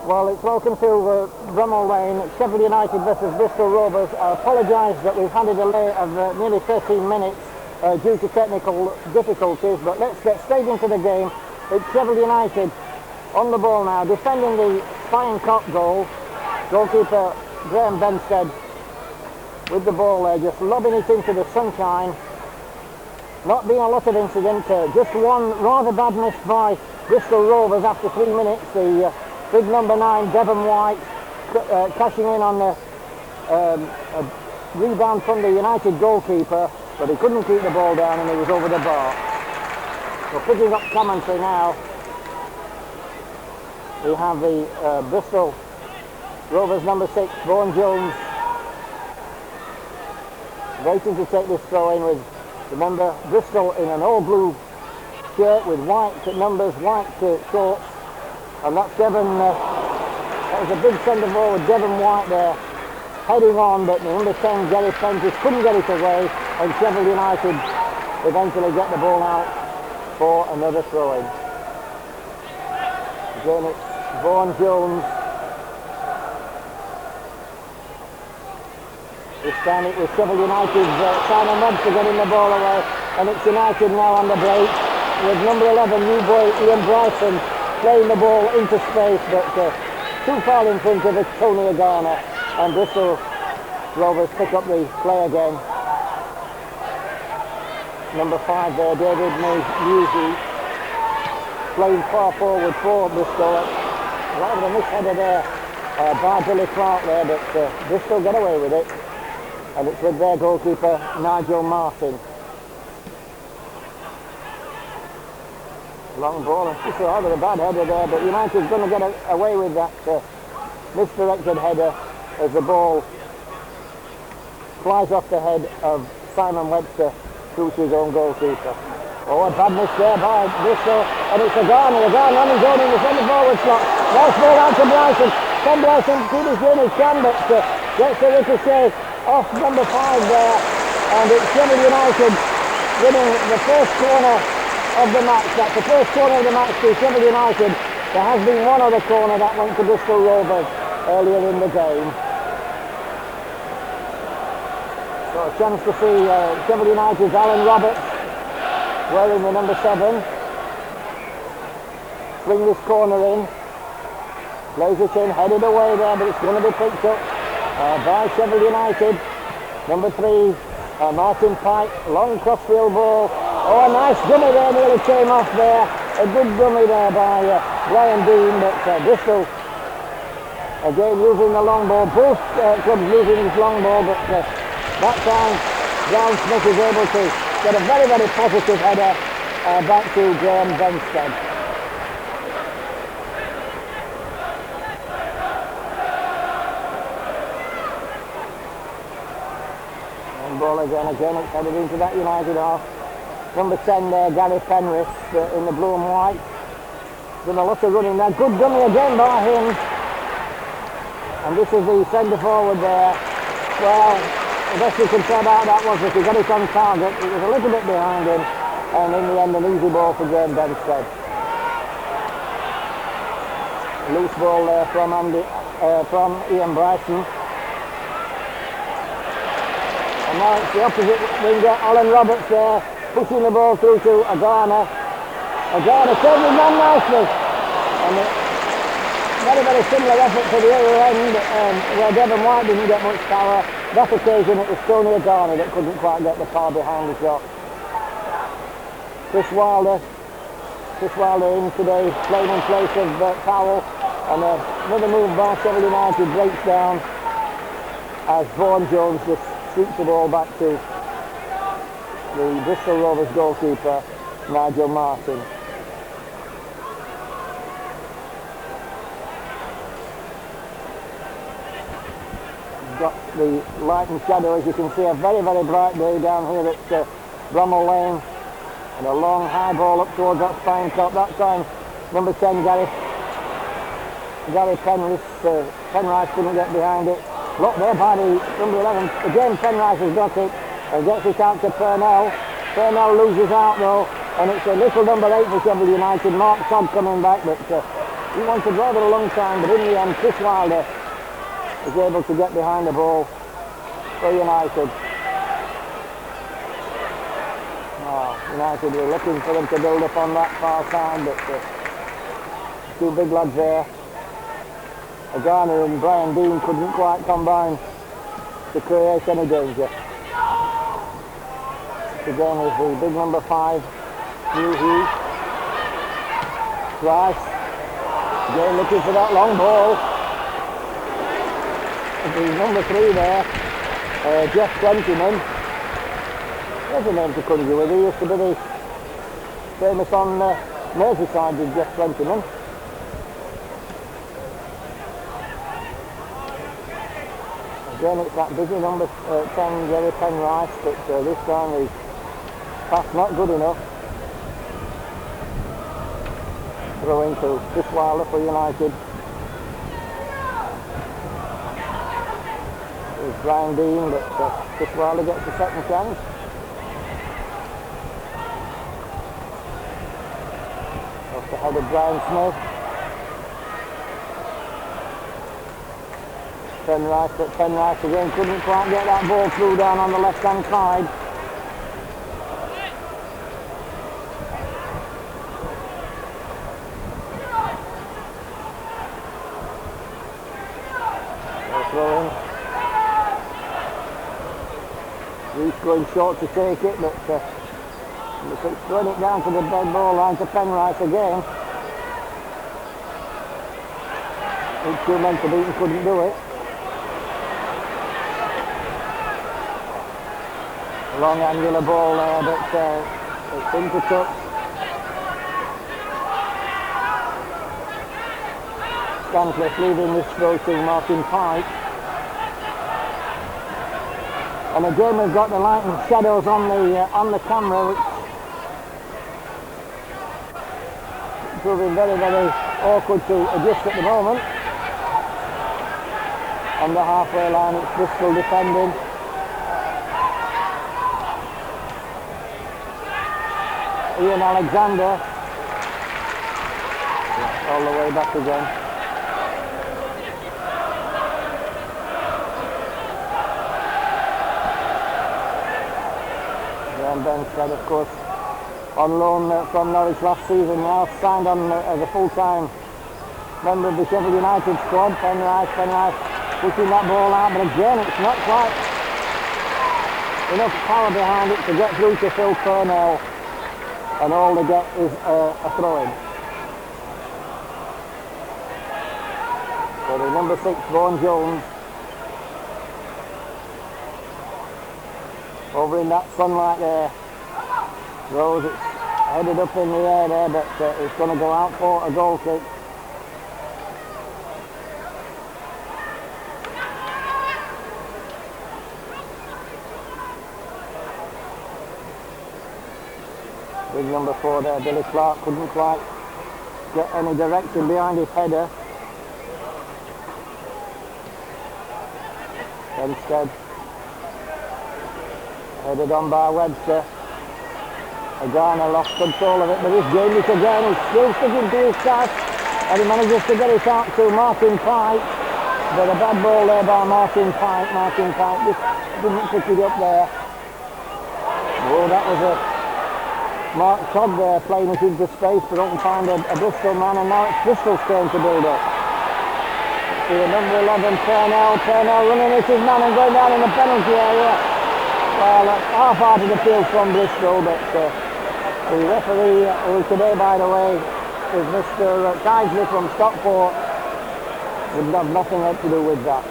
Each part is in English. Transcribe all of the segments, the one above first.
Well, it's welcome to Brummel Lane, Sheffield United versus Bristol Rovers. I apologise that we've had a delay of nearly 13 minutes due to technical difficulties, but let's get straight into the game. It's Sheffield United on the ball now, defending the Spine Cop goal. Goalkeeper Graham Benstead with the ball there, just lobbing it into the sunshine. Not being a lot of incident, just one rather bad miss by Bristol Rovers after 3 minutes. The big number 9, Devon White, cashing in on a rebound from the United goalkeeper, but he couldn't keep the ball down and he was over the bar. We're picking up commentary now. We have the Bristol Rovers number 6, Vaughan Jones, waiting to take this throw in with, remember, Bristol in an all blue shirt with white numbers, white shorts. And that's Devon, that was a big centre forward, Devon White there, heading on, but the number 10, Gary Prentice, couldn't get it away, and Sheffield United eventually get the ball out for another throw-in. Again, it's Vaughan Jones. This time it was Sheffield United's Simon Webster getting the ball away, and it's United now on the break, with number 11, new boy Ian Bryson, playing the ball into space, but too far in front of it, Tony Agana, and Bristol Rovers pick up the play again. Number 5 there, David Newsy, playing far forward for Bristol. Rather a misheader there by Billy Clark there, but Bristol get away with it, and it's with their goalkeeper Nigel Martin. Long ball, and it's rather a bad header there, but United's going to get away with that misdirected header as the ball flies off the head of Simon Webster through to his own goalkeeper. Oh, a bad miss there by Bristol, and it's Agana on his own in the centre forward slot. Nice ball out to Bryson. Can Bryson keep his game as can, but gets the ricochet off number 5 there, and it's Sheffield United winning the first corner of the match. That's the first corner of the match to Sheffield United. There has been one other corner that went to Bristol Rovers earlier in the game. So a chance to see Sheffield United's Alan Roberts wearing the number 7. Swing this corner in. Plays it in, headed away there, but it's going to be picked up by Sheffield United. Number 3, Martin Pike, long crossfield ball. Oh, a nice dummy there, nearly came off there. A good dummy there by Brian Dean, but Bristol again using the long ball. Both clubs using his long ball, but that time Brown Smith is able to get a very, very positive header back to Graham Benstead. And ball again, it's headed into that United half. Number 10 there, Gary Penrith in the blue and white. Done a lot of running there. Good dummy again by him. And this is the centre forward there. Well, the best you can say about that was that he got it on target. It was a little bit behind him. And in the end, an easy ball for Graham Benstead. Loose ball there from Ian Bryson. And now it's the opposite winger, Alan Roberts there, pushing the ball through to Agana. Agana saving man nicely. And a very, very similar effort to the other end, where Devon White didn't get much power. That occasion it was Tony Agana that couldn't quite get the power behind the shot. Chris Wilder in today, playing in place of Powell. And another move by Sheffield United breaks down as Vaughan Jones just shoots the ball back to the Bristol Rovers goalkeeper, Nigel Martin. Got the light and shadow, as you can see, a very, very bright day down here at Brummel Lane. And a long high ball up towards that Spine Cop. That time, number 10, Gary Penrice couldn't get behind it. Blocked there by the number 11. Again, Penrice has got it. And gets it out to Purnell. Purnell loses out though, and it's a little number 8 for Sheffield United. Mark Todd coming back, but He wanted rather a long time, but in the end, Chris Wilder was able to get behind the ball for United. United were looking for them to build up on that far side, but two big lads there, Garner and Brian Dean, couldn't quite combine to create any danger. Again is the big number 5, Hugh Hughes. Rice, again looking for that long ball. The number 3 there, Jeff Twentyman. There's a name to conjure with. He used to be the famous on Merseyside with Jeff Twentyman. Again, it's that busy number 10, Jerry Penrice, but this time his pass not good enough. Throw into Chris Wilder for United. There's Brian Dean, but Chris Wilder gets a second chance. Off the head of Brian Smith. Penrice, but Penrice again couldn't quite get that ball through down on the left-hand side. Throw in. Reese going short to take it, but throwing it down to the dead ball line to Penrice again. These two men to beat and couldn't do it. Long angular ball there, but it's into touch. Stancliffe leaving this throw to Martin Pike. And again we've got the light and shadows on the camera, which is proving very, very awkward to adjust at the moment. On the halfway line, it's Bristol defending. Ian Alexander, all the way back again. Graham Benstead, of course, on loan from Norwich last season, now signed on as a full-time member of the Sheffield United squad. Penrice pushing that ball out, but again it's not quite enough power behind it to get through to Phil Cornell. And all they get is a throw-in. So the number 6, Vaughan Jones, over in that sunlight there. Rose, it's headed up in the air there, but it's going to go out for a goal kick. Big number 4 there, Billy Clark, couldn't quite get any direction behind his header. Instead, headed on by Webster. Garner lost control of it, but this Jamie again is still sticking to his task, and he manages to get it out to Martin Pike. But a bad ball there by Martin Pike. Martin Pike just didn't pick it up there. Oh, that was a Mark Todd there playing it into space, but don't find a Bristol man, and now it's Bristol's turn to build up. See the number 11, Purnell running at his man and going down in the penalty area. Well, that's half-hearted appeal from Bristol, but the referee, who today, by the way, is Mr. Kaisley from Stockport, would have nothing to do with that.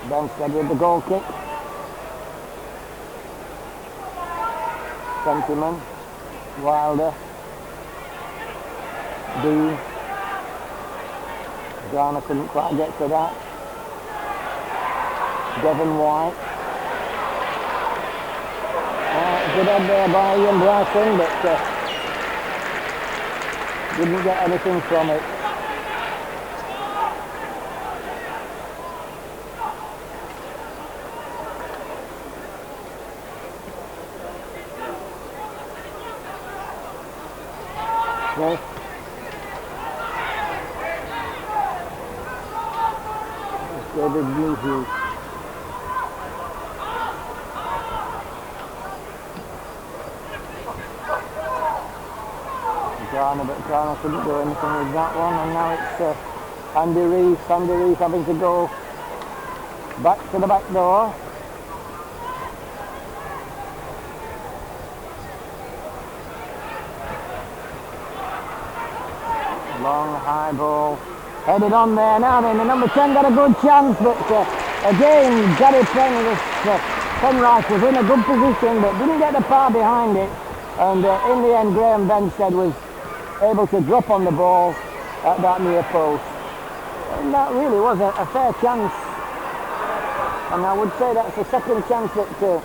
Benstead with the goal kick. Twentyman, Wilder, Dean. Garner couldn't quite get to that. Devon White. Good head there by Ian Bryson, but didn't get anything from it. Smith. David Newfield. Garner, but Garner couldn't do anything with that one, and now it's Andy Rees. Andy Rees having to go back to the back door. Long high ball headed on there now. Then the number 10 got a good chance, but again Gary Penrice was in a good position but didn't get the power behind it, and in the end Graham Benstead was able to drop on the ball at that near post, and that really was a fair chance, and I would say that's the second chance that a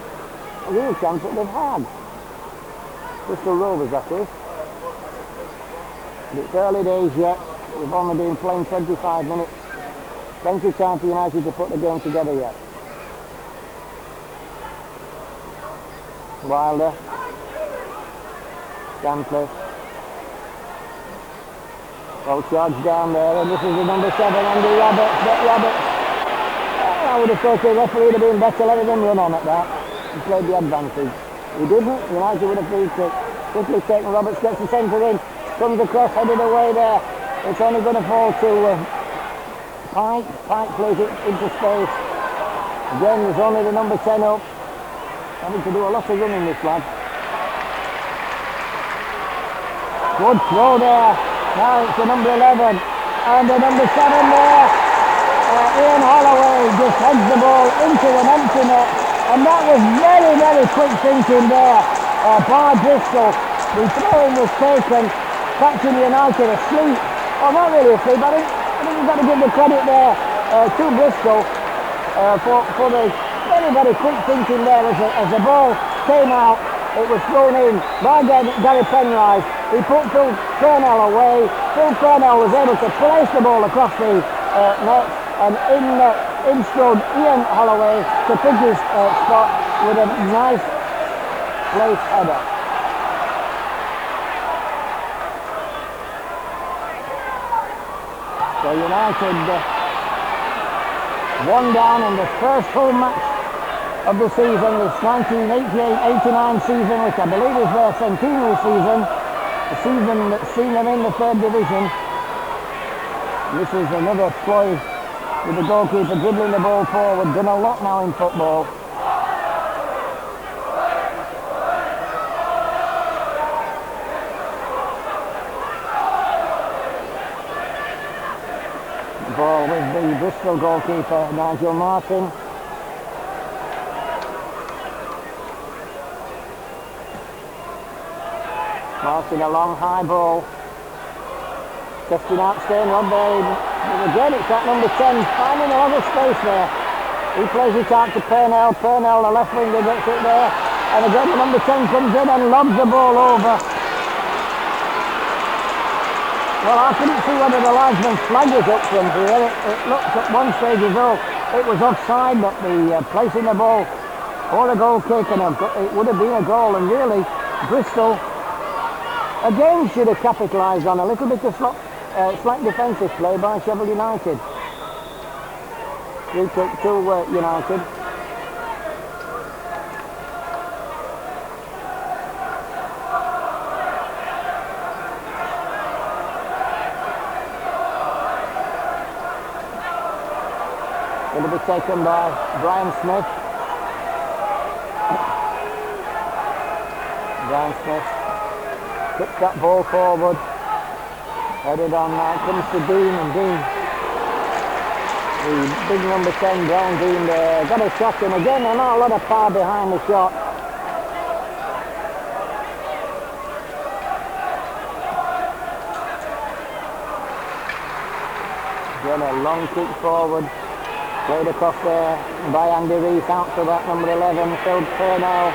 real chance that they've had. Bristol Rovers, that is. But it's early days yet. We've only been playing 25 minutes. Plenty of time for United to put the game together yet. Wilder. Stanley. Well charged down there, and this is the number 7, Andy Roberts. I would have thought the referee would have been better letting him run on at that. He played the advantage. He didn't. United would have been quickly taken. Roberts gets the centre in. Comes across, headed away there. It's only going to fall to Pike. Pike plays it into space. Again, there's only the number 10 up. Having to do a lot of running, this lad. Good throw there. Now it's the number 11. And the number 7 there. Ian Holloway just heads the ball into an empty net. And that was very, very quick thinking there by Bristol. The throw-in was taken. Catching United asleep. Well, not really asleep. I think we've got to give the credit there to Bristol for the very, very quick thinking there as the ball came out. It was thrown in by Gary Penrice. He put Phil Cornell away. Phil Cornell was able to place the ball across the net, and in strode Ian Holloway to pick his spot with a nice place header. So United one down in the first home match of the season, this 1988-89 season, which I believe is their centenary season, the season that's seen them in the 3rd division. This is another ploy with the goalkeeper dribbling the ball forward, done a lot now in football. Ball with the Bristol goalkeeper, Nigel Martin. Martin, a long high ball. Testing out Steinrod there. Again, it's that number 10, finding a lot of space there. He plays it out to Purnell. Purnell, the left winger, gets it there. And again, the number 10 comes in and lobs the ball over. Well, I couldn't see whether the linesman's flag was up from here. It looked at one stage as though it was offside, but the placing the ball for a goal kick, and it would have been a goal. And really, Bristol again should have capitalised on a little bit of slight defensive play by Sheffield United. Free kick to United. It'll be taken by Brian Smith. Brian Smith puts that ball forward. Headed on now. Comes to Dean, and Dean, the big number 10, Brian Dean there, got a shot in again. Not a lot of power behind the shot. Again a long kick forward. Played across there by Andy Rees out to that number 11, Phil Purnell.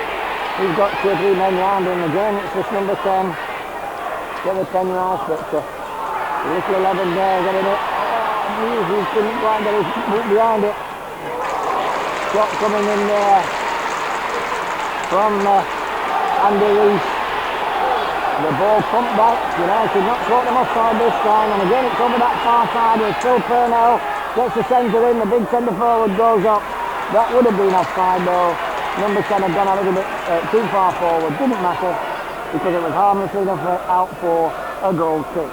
He's got 2 or 3 men round him again. It's this number 10, Gary Penrice, but the little 11 there getting it. He couldn't quite get his boot behind it. Shot coming in there from Andy Rees. The ball pumped back. United not caught them offside this time, and again it's over that far side with Phil Purnell gets the centre in. The big centre forward goes up. That would have been offside though. Number 10 had gone a little bit too far forward. Didn't matter because it was harmless enough out for a goal kick.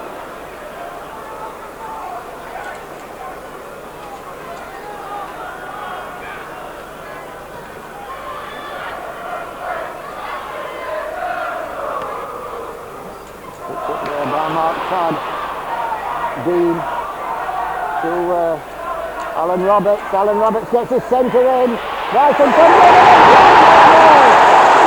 Dean to Alan Roberts. Alan Roberts gets his centre in. Bryson comes in.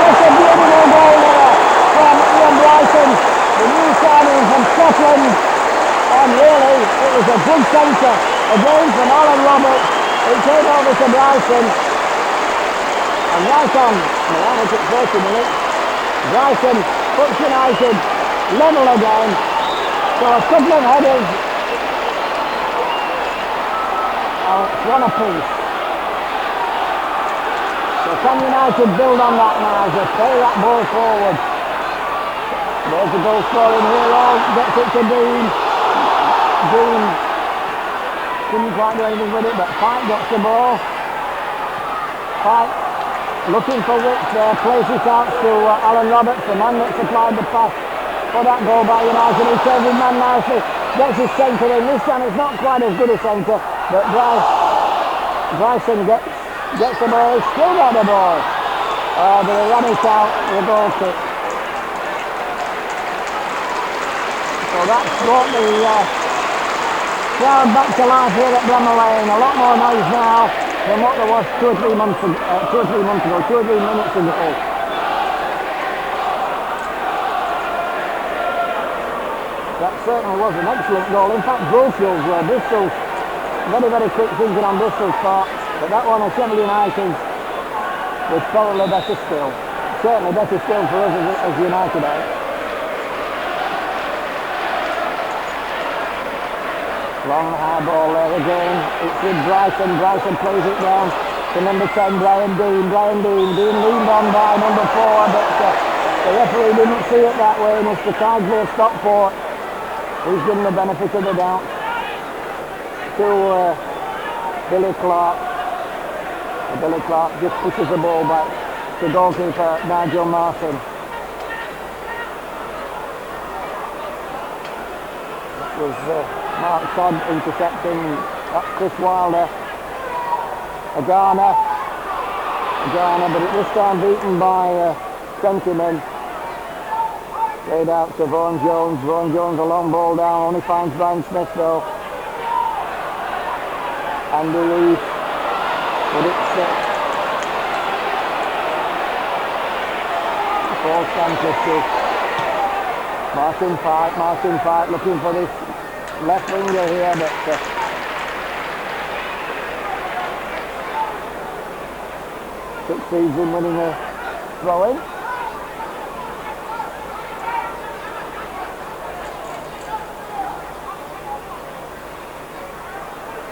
It's a beautiful goal there from Ian Bryson, the new signing from Scotland. And really, it was a good centre again from Alan Roberts. It came over to Bryson. And right on, around at 30 minutes, Bryson puts United level again. So a couple of headers, one apiece. So can United build on that now as they play that ball forward? There's the goal scoring hero, gets it to Dean. Dean couldn't quite do anything with it, but Pike gets the ball. Pike looking for Wicks there, plays it out to Alan Roberts, the man that supplied the pass for that goal by United. He turns his man nicely, gets his centre in. This time it's not quite as good a centre, but Bryson gets the ball. He's still got the ball. But they ran it out with a goal kick. So that's brought the crowd back to life here at Bramall Lane. A lot more noise now than what there was 2 or 3 minutes ago. That certainly was an excellent goal. In fact, Bristol's very, very quick thinking on Bristol's part, but that one at Sheffield United was probably better still. Certainly better still for us as United are. Long high ball there again. It's with Bryson. Bryson plays it down to number 10, Brian Dean. Dean leaned on by number 4, but the referee didn't see it that way. Mr. Tidesville Stockport, who's given the benefit of the doubt to Billy Clark. Billy Clark just pushes the ball back to goalkeeper Nigel Martin. That was Mark Todd intercepting Chris Wilder. Agana, but at this time beaten by Sentiment. Played out to Vaughan Jones. Vaughan Jones, a long ball down, only finds Brian Smith though. Andy Reeve, but it's Paul Sanchez. Martin Pike looking for this left winger here, but succeeds in winning a throw-in.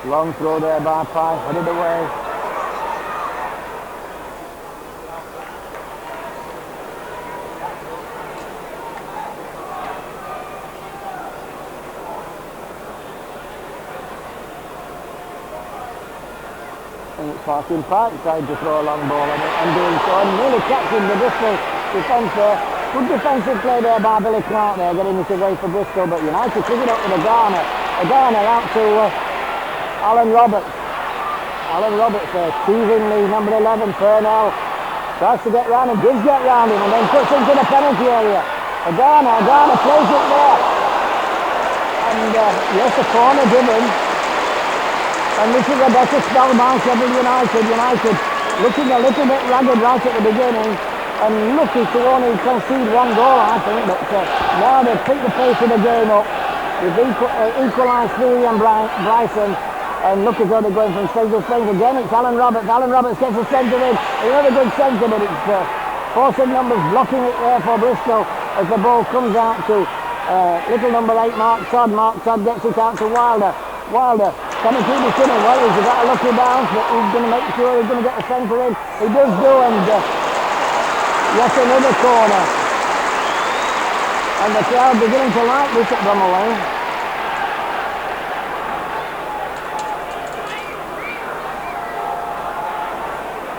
Long throw there by Pike, headed away. And it's Martin Pike trying to throw a long ball on it and doing so, and nearly catching the Bristol defence there. Good defensive play there by Billy Clark there, getting it away for Bristol, but United took it up with Agana out to Alan Roberts. Alan Roberts there, teasingly, number 11, Purnell. Tries to get round and does get round him and then puts into the penalty area. Agana plays it there. And yes, a corner given. And this is a better spell by Sheffield United. United looking a little bit ragged right at the beginning and lucky to only concede one goal, I think. But now they've picked the pace of the game up. They've equalised Philly and Bryson. And look as though they're going from strength to strength again. It's Alan Roberts. Alan Roberts gets the centre in. Another good centre, but it's Forcing numbers blocking it there for Bristol as the ball comes out to little number 8, Mark Todd. Mark Todd gets it out to Wilder. Wilder coming through the tunnel. Well, he's got a lucky bounce, but he's going to make sure he's going to get the centre in. He does do, and yet another corner. And the crowd beginning to like this at Bramall Lane.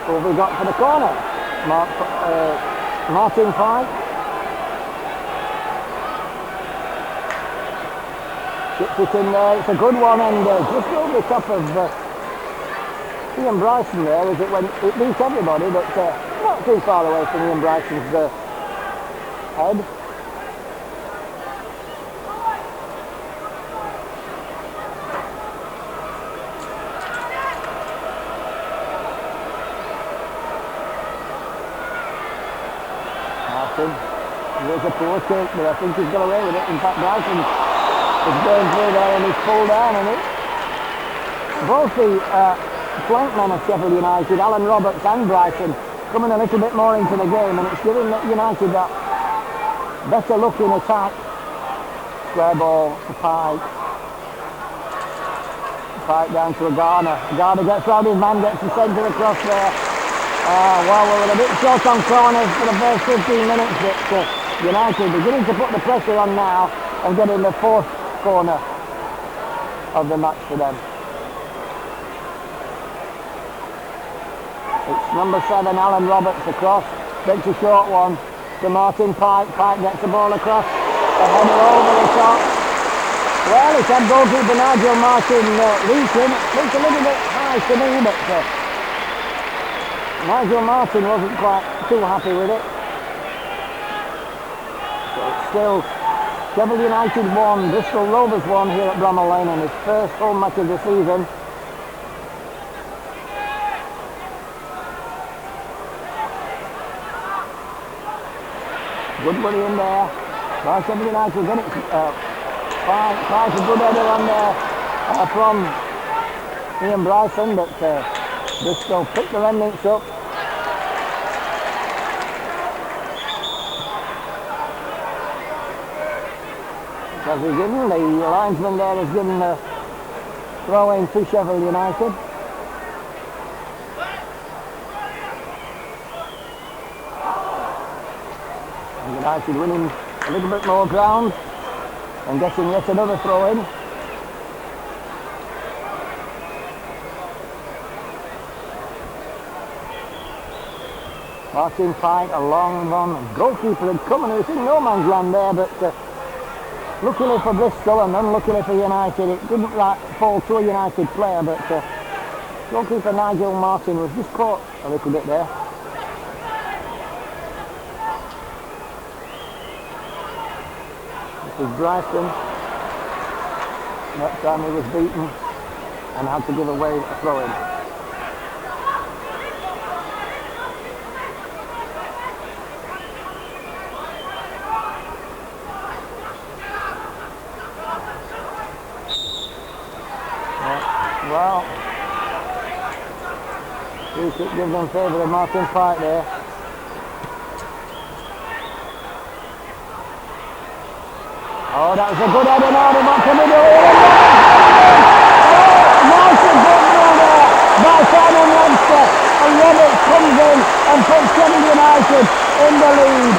Who have we got for the corner? Martin Pike. Chips it in there. It's a good one, and just over the top of Ian Bryson there as it went. It beat everybody, but not too far away from Ian Bryson's head. There's a poor kick, but I think he's got away with it. In fact, Bryson is going through there and he's pulled down on it. Both the flankmen of Sheffield United, Alan Roberts and Bryson, coming a little bit more into the game, and it's giving United that better look in attack. Square ball to Pike. Pike down to a Garner. Garner gets round his man, gets the centre across there. Well, we were a bit short on corners for the first 15 minutes, but United beginning to put the pressure on now and getting the fourth corner of the match for them. It's number 7, Alan Roberts across. Takes a short one to Martin Pike. Pike gets the ball across. A header over the top. Well, it's had goalkeeper Nigel Martin reaching. Looks a little bit high to me, but Nigel Martin wasn't quite too happy with it. So it's still Sheffield United 1, Bristol Rovers 1 here at Bramall Lane in his first home match of the season. Good money in there. By Sheffield United get it. Five a good header on there from Ian Bryson, but Bristol picked the remnants up. As he's given, the linesman there has given a throw in to Sheffield United. And United winning a little bit more ground and getting yet another throw in. Martin Pike, a long run. Goalkeeper had come and he was in no man's land there, but luckily for Bristol and unluckily for United, it didn't fall to a United player, but goalkeeper Nigel Martin was just caught a little bit there. This is Bryson. That time he was beaten and had to give away a throw-in. Well, we should give them favour of Martin Pike there. Oh, that was a good header now. What can we do? Nice and good run there by Simon Webster. And Roberts comes in and puts Sheffield United in the lead.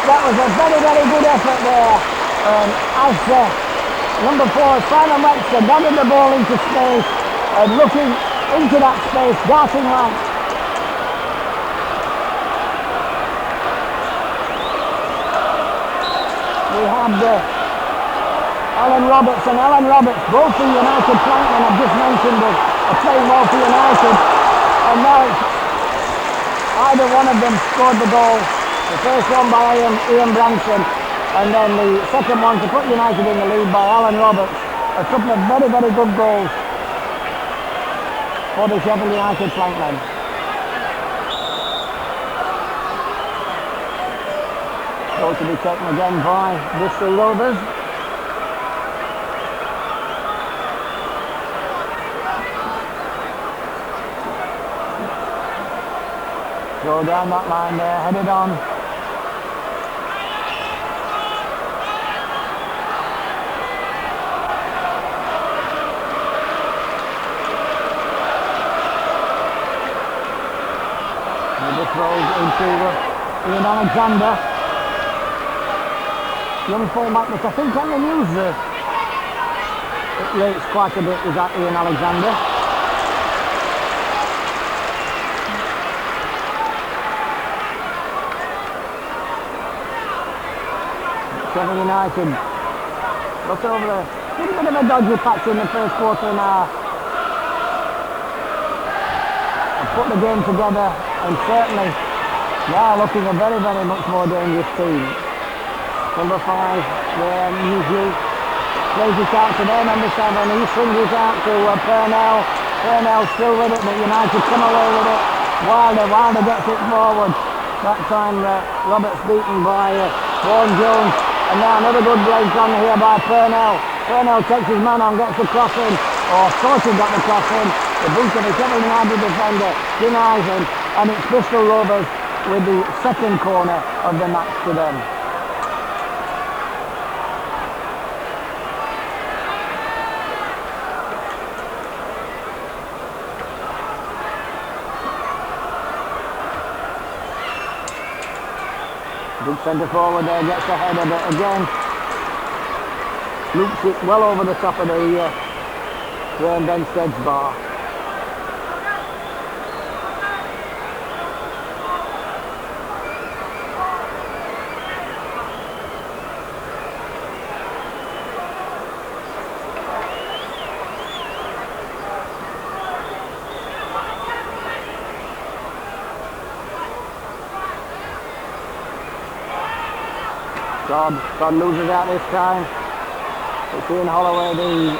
That was a very, very good effort there. As number 4, Simon Webster, nodded the ball into space and looking into that space, darting right. We had Alan Roberts, and Alan Roberts, both the United flankmen I've just mentioned, are playing well for United. And now either one of them scored the goal. The first one by Ian Branson, and then the second one to put United in the lead by Alan Roberts. A couple of very, very good goals for the Sheffield United flankmen. Goal to be taken again by Bristol Rovers. Go down that line there, headed on. This rolls into Ian Alexander. Young fullback, which I think Henry News rates quite a bit, is that Ian Alexander. Sheffield United got over there. A little bit of a dodgy patch in the first quarter now. Put the game together and certainly now looking a very, very much more dangerous team. Number 5, Newsy, plays it out to their number 7, he swings it out to Purnell. Purnell still with it, but United come away with it. Wilder gets it forward. That time Roberts beaten by Vaughan Jones. And now another good break on here by Purnell. Purnell takes his man on, gets the cross in, or thought he got the cross in. The boot of the Sheffield United defender denies him, and it's Bristol Rovers with the second corner of the match to them. Big centre forward there, gets the header, but again loops it well over the top of the Graham Benstead's bar. Todd loses out this time. It's Ian Holloway, the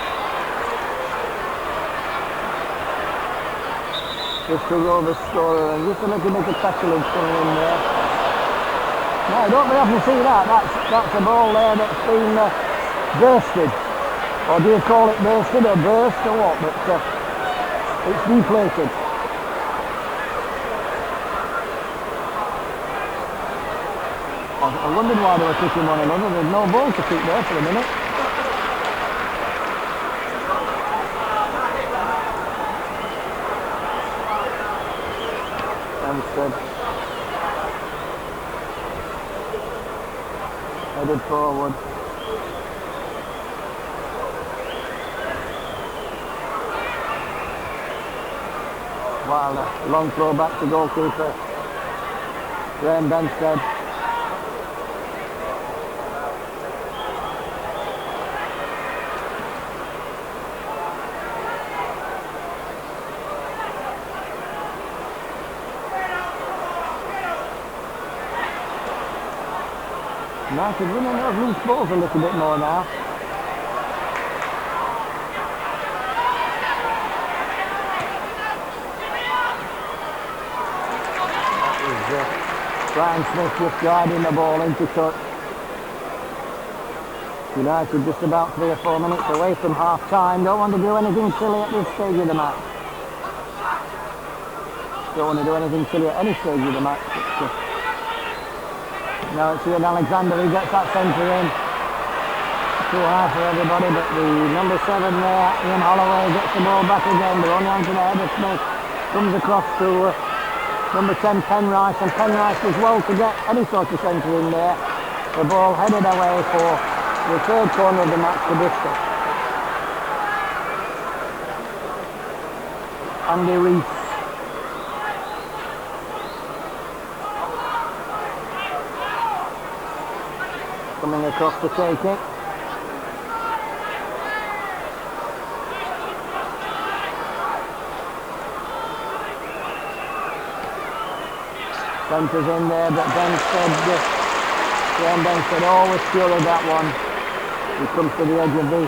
Bristol Rovers scorer, and just a little bit of petulance coming in there. No, I don't very often see that. That's a ball there that's been bursted. Or do you call it bursted or burst or what? But it's deflated. I wondered why they were kicking one another. There's no ball to kick there for a minute. Benstead headed forward. Wilder, long throw back to goalkeeper Graham Benstead. United winning those loose balls a little bit more now. That is Brian Smith just guiding the ball into touch. United just about 3 or 4 minutes away from half time. Don't want to do anything silly at this stage of the match. Don't want to do anything silly at any stage of the match. Now it's Ian Alexander who gets that centre in. Too high for everybody, but the number 7 there, Ian Holloway, gets the ball back again. They're only onto the head of Smith. Comes across to number 10, Penrice, and Penrice does well to get any sort of centre in there. The ball headed away for the third corner of the match to Bristol. Andy Rees. Coming across to take it. Centres in there, but Graham Benstead always sure of that one. He comes to the edge of the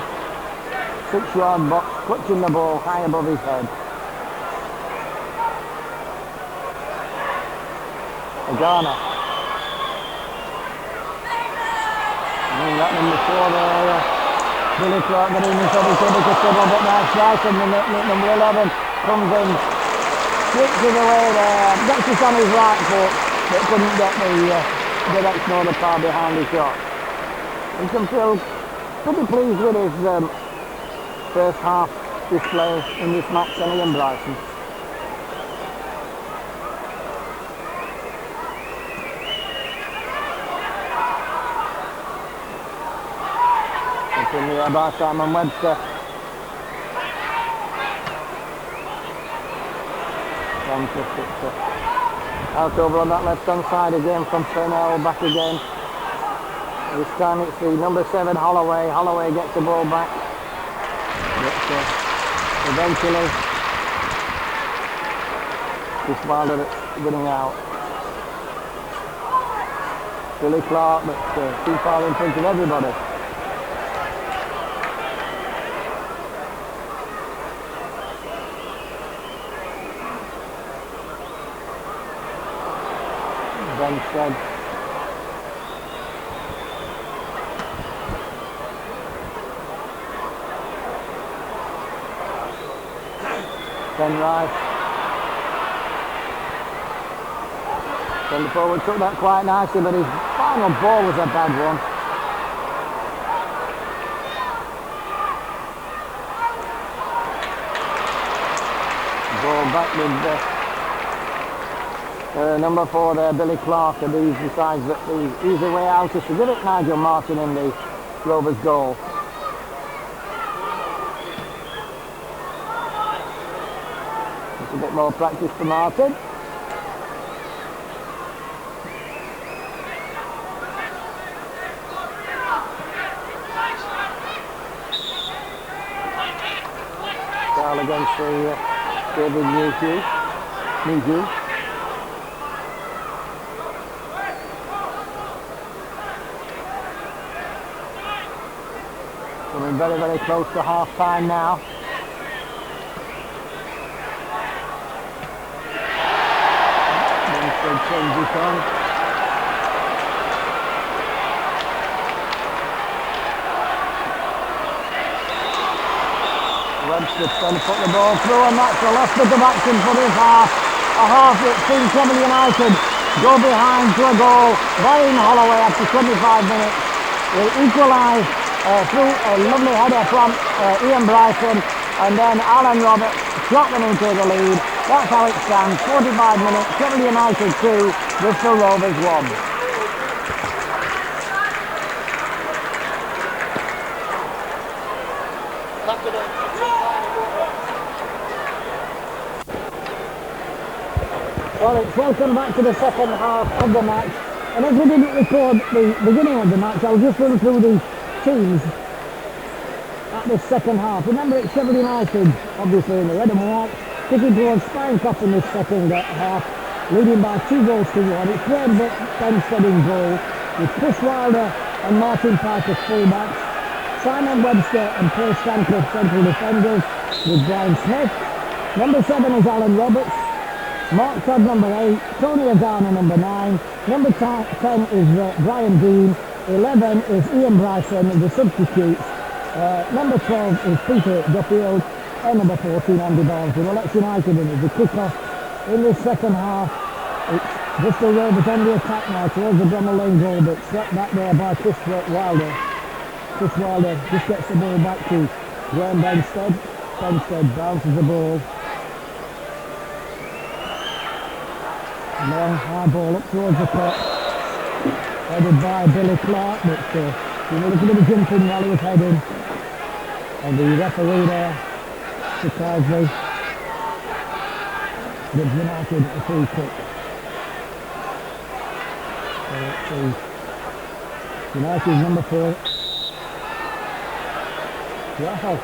6-yard box, clutching the ball high above his head. Agana. That number 4 there, Billy Clark getting himself into a bit of trouble, but now Striken, number 11, comes in, switches away there, gets it on his right foot, but couldn't get the direction or the power behind his shot. He can feel pretty pleased with his first half display in this match, Ian Bryson. in the air by Simon Webster. Out over on that left hand side again from Purnell, back again. This time it's the number 7 Holloway. Holloway gets the ball back. But eventually it's Wilder that's winning out. Billy Clark, but too far in front of everybody. Benstead. Ben Rice. Centre forward took that quite nicely, but his final ball was a bad one. Ball back with number 4 there, Billy Clark, and he decides that the easy way out is to give it Nigel Martin in the Rovers goal. Just a bit more practice for Martin. Foul against the David Newhugh. Coming very, very close to half time now. Winstead changes on. Webster's trying to put the ball through, and that's the last bit of action for this half. A half that sees Sheffield United go behind to a goal by Ian Holloway after 25 minutes. They equalise through a lovely header from Ian Bryson, and then Alan Roberts shot them into the lead. That's how it stands. 45 minutes, Sheffield United 2, Bristol Rovers 1. Well, it's welcome back to the second half of the match, and as we didn't record the beginning of the match, I'll just run through the teams at the second half. Remember, it's Sheffield United, obviously in the red and white, kicking towards Spinecoff in this second half, leading by 2 goals to 1. It's Graham Benstead in goal, with Chris Wilder and Martin Pike as fullbacks, Simon Webster and Paul Stancliffe central defenders, with Brian Smith. Number 7 is Alan Roberts, Mark Todd number 8, Tony Azana number 9, number 10 is Brian Dean, 11 is Ian Bryson, the substitutes, number 12 is Peter Duffield, and number 14 Andy Barnes. Well, that's United in the kick-off in this second half. It's Bristol Rovers on the attack now towards the Bramall Lane goal, but swept back there by Chris Wilder. Chris Wilder just gets the ball back to Graham Benstead. Benstead bounces the ball. Long high ball up towards the top, headed by Billy Clark, but he made a bit of jumping while he was heading, and the referee there surprisingly gives United a free kick. So United number 4. Wow,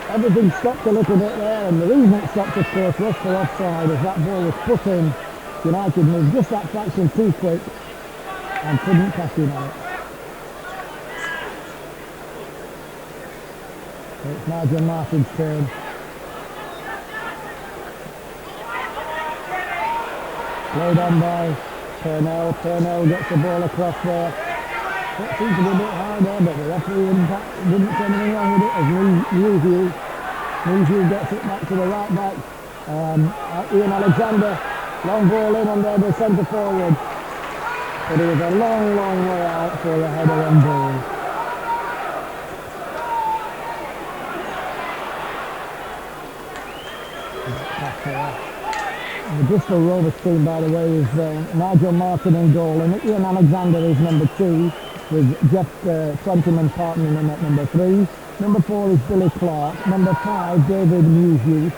everything stopped a little bit there, and the reason it stopped, of course, was for offside, as that ball was put in. United moved just that fraction too quick and couldn't cash in on it. So it's Nigel Martin's turn. Played on by Purnell. Purnell gets the ball across there. It seems to be a bit high there, but the referee didn't say anything wrong with it, as Newhugh gets it back to the right back. Ian Alexander. Long ball in on there, the centre forward. But it was a long, long way out for a header on ball. The Bristol Rovers team, by the way, is Nigel Martin in goal, and Ian Alexander is number 2. with Jeff Twentyman partnering him at number 3. Number 4 is Billy Clark. Number 5, David Musiu.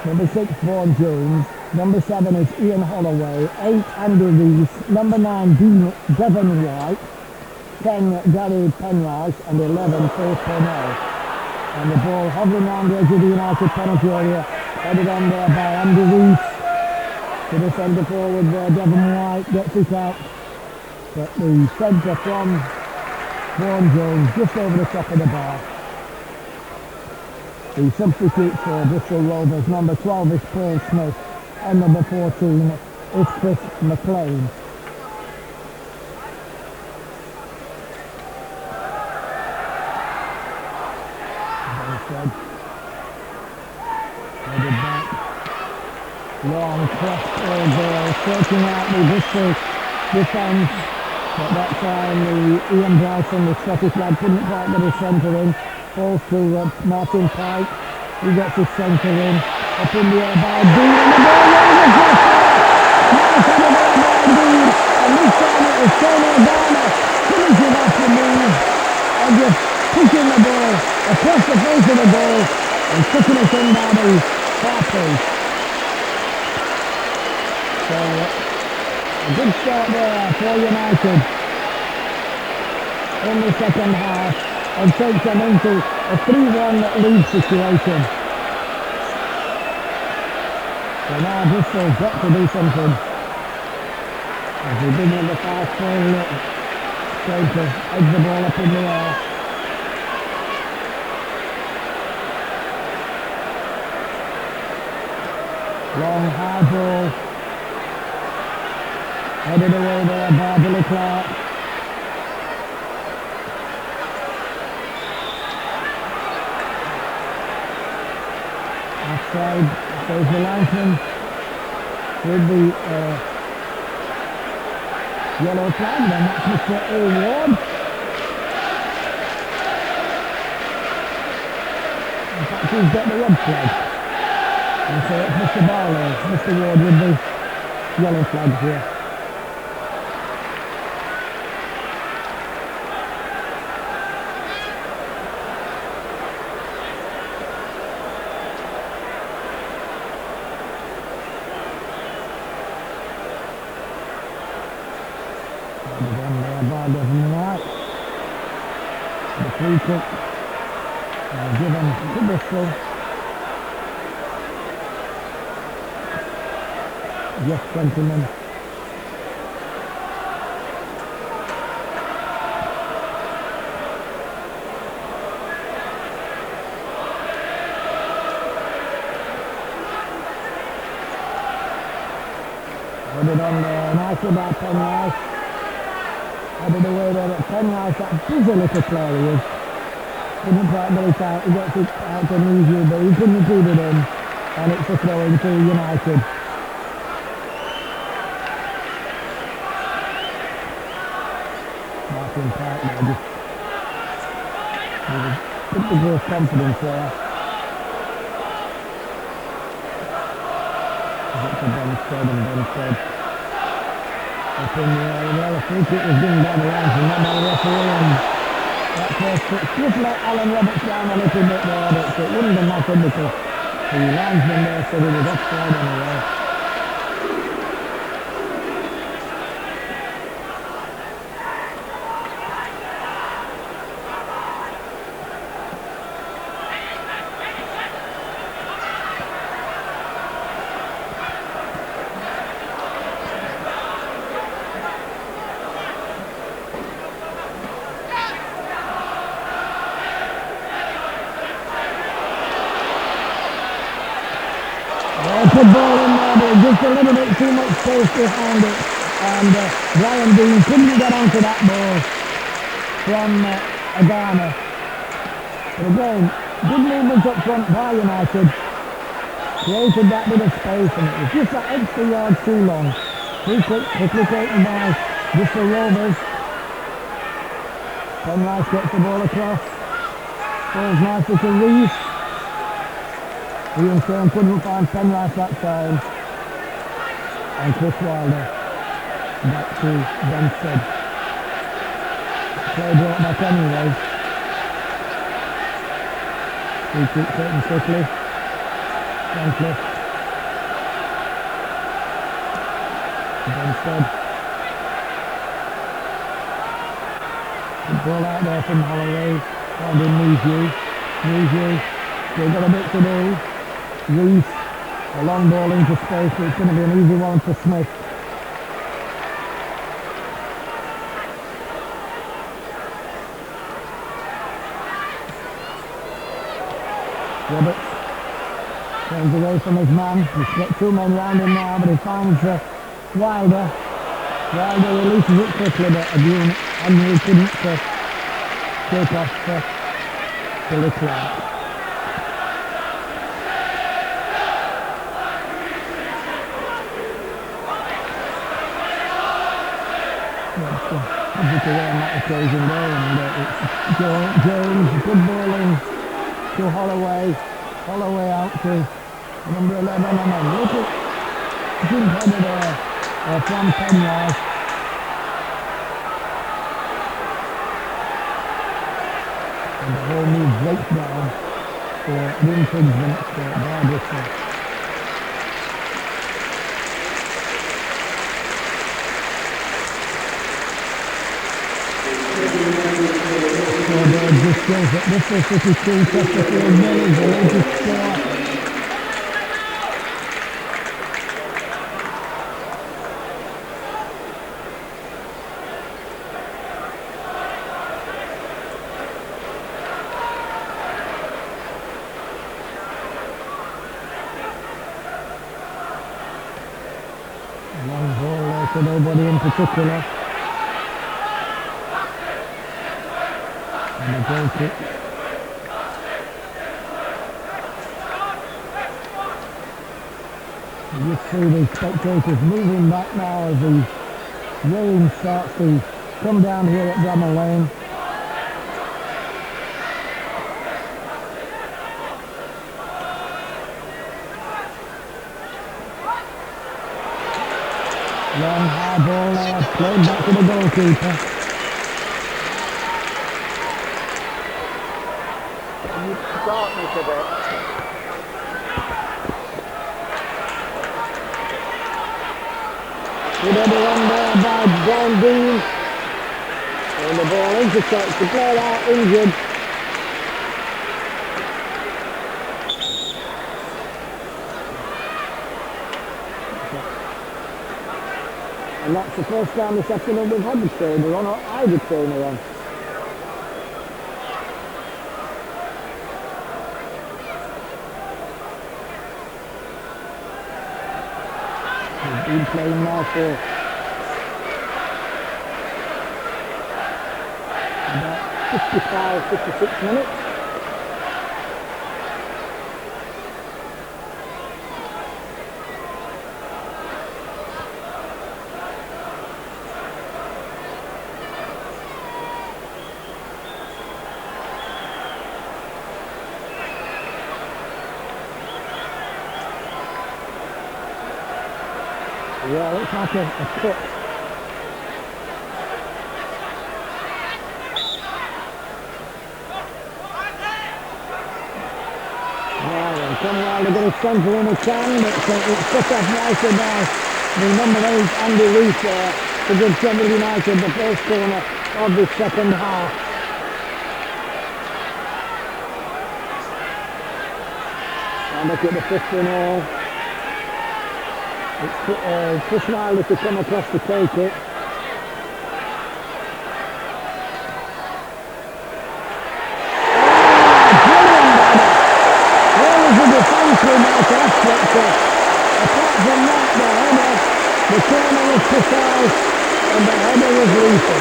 Number 6, Vaughan Jones. Number 7 is Ian Holloway. 8, Andy Rees. Number 9, Devon White. 10, Gary Penrice. And 11, Phil Pennell. And the ball hovering around the edge of the United penalty area. Headed on there by Andy Rees. To the centre forward there, Devon White gets it out. But the centre from Vaughan Jones just over the top of the bar. The substitute for Bristol Rovers, number 12 is Paul Smith, and number 14 is Chris McLean. Headed back. Long cross ball, taking out the Bristol defence. But that time Ian Bryson, the Scottish lad, couldn't quite get his centre in. Falls to Martin Pike. He gets his centre in. Up in the air by Dean, and the ball rolls across there. Nice header there by Dean. And this time it was Tony O'Donnell finishing off the move and just pushing the ball across the face of the ball and kicking it in by the far post. So a good start there for United in the second half and takes them into a 3-1 lead situation. So now Bristol's got to do something. As we bring in the fast ball, trying to edge the ball up in the air. Long high ball. Headed away there by Billy Clark. Offside, there's the linesman with the yellow flag, then that's Mr. A. Ward. In fact, he's got the red flag. And so it's Mr. Barlow, Mr. Ward with the yellow flag here. The free kick given to Bristol. Jeff Twentyman. Headed on there nicely by Penrice. Headed away there at Penrice, that busy little player he is. Couldn't quite get it out, he gets it out to Musiu, but he couldn't feed it in. And it's a throw in to United. Martin Pike now just with a degree of confidence there. It's a Benstead and Benstead. Up in the air, well, the free kick was given by the linesman, not by the referee, and that first kick just let Alan Roberts down a little bit there, but it wouldn't have mattered because the linesman there said he was offside anyway. Good ball in there, but just a little bit too much space behind it, and Brian Dean couldn't get onto that ball from Agana. But again, good movement up front by United, created that bit of space, and it was just that extra yard too long. Free kick quickly taken by Bristol Rovers. Penrice gets the ball across, falls nicely to Rees. Ian Stone couldn't find Penrice that time. And Chris Wilder back to Benstead. play brought back anyway. Free kick taken quickly. Gently. Instead. Good ball out there from Holloway. Found in Mouziou. Still got a bit to do. Reese. A long ball into space, but it's going to be an easy one for Smith. Roberts turns away from his man. He's got two men round him now, but he finds Wilder. Wilder releases it quickly, but again, Andrew couldn't take off Billy Clark. Subject away on that occasion there, and it's Jones, good bowling to Holloway out to number 11, and then look at good header there from Penrose. And the whole move breaks down for Winford's against Bristol. Just shows that this is 52, Chesterfield nil is the latest score. Long ball there to nobody in particular. And the goal kick. You see the spectators moving back now as the rain starts to come down here at Bramall Lane. Long high ball there, played back to the goalkeeper. You start me today. Good header on there by John Dean. And the ball intercepts the player out injured. And that's the first time this afternoon we've had the trainer on, or either trainer on. He's been playing now for about 55, 56 minutes. Yeah, looks like a cut. Now then, Conwell are going to centre in a can, but it's cut off nicely by the number 8, Andy Reese there, to give Sheffield United the first corner of the second half. And look at the 15-all. It's Chris Wilder to come across to take it. Brilliant header! Where was the defence in that aspect? Apart from that, the corner was precise and the header was lethal.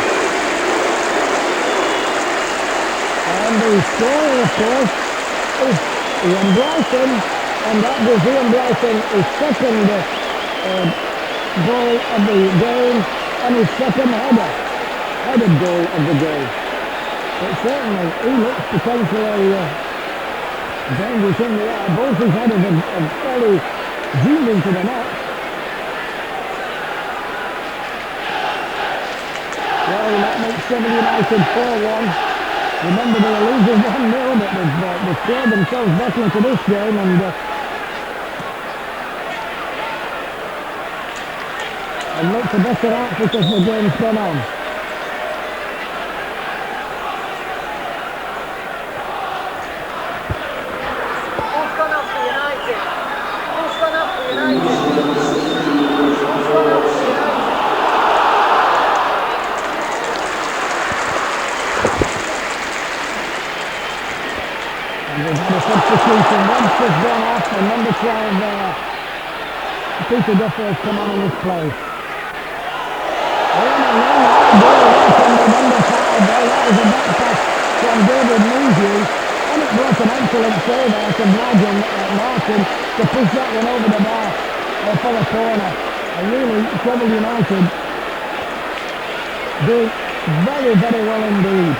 And the scorer, of course, is Ian Bryson, and that gives Ian Bryson his second goal of the game and his second headed goal of the game. But certainly he looks potentially dangerous in the air. Both his headers have fairly zoomed into the net. Well, that makes Sheffield United 4-1. Remember they were losing 1-0, but they've cleared themselves back into this game and looked a better outfit as the game's gone on. Who's gone up for United? Who's gone up for United? Who's gone up for United? And we've had a substitution. Once has gone off and number 12 there. Peter Duffy has come on in his place. That was a back pass from David Moosey, and it brought an excellent save out of Martin to push that one over the bar for the corner. And really, Sheffield United doing very, very well indeed.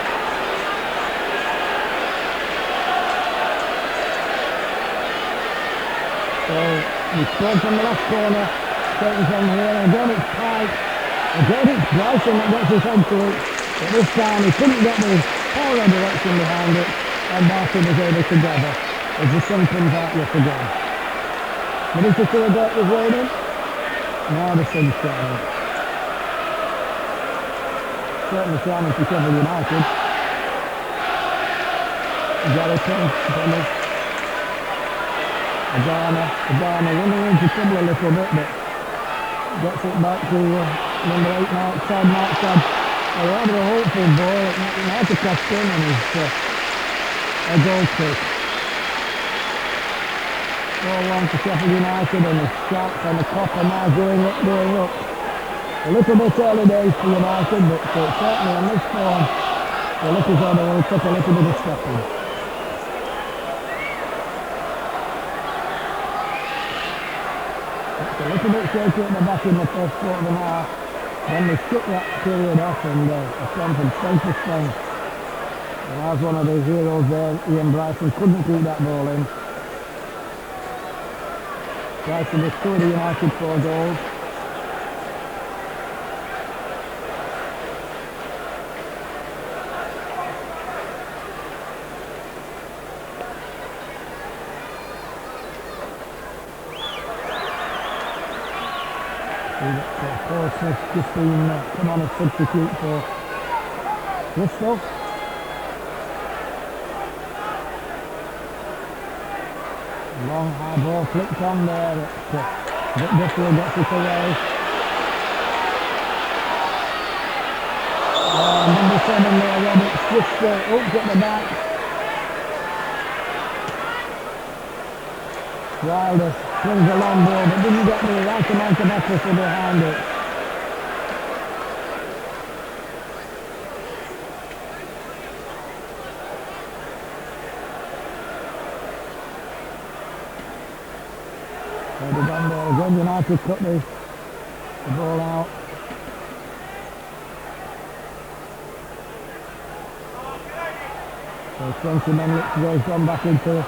So we scored from the left corner, taken from here, and again it's tight. Again it's Bryson that gets his head to it. But this time he couldn't get the power direction behind it, and Martin was able to gather as the sun comes out yet again. Minutes or two ago it was raining, now the sun's shining. Certainly shining for Sheffield United. Garrison, Dennis, Adana running into trouble a little bit, but gets it back to number 8 Mark Saad. A rather hopeful ball, it might have crossed in and it's a goal kick. 4-1 to Sheffield United, and the Sharks and the Cop are now going up. A little bit early days for United, but certainly on this form, they look as though they will take a little bit of stepping. It's a little bit shaky at the back in the first quarter of an hour. Then they took that period off and have gone from strength to strength. And as one of the heroes there, Ian Bryson, couldn't keep that ball in. Bryson has scored the United 4 goals. Paul Smith's just been come on as substitute for Bristol. Long high ball flicked on there. Bristol gets it away. Number 7 there, Roberts, just up at the back. Wilder swings a long ball, but didn't get the right amount of effort behind it. They've gone there again. United cut the ball out. So 20 minutes ago, he's gone back into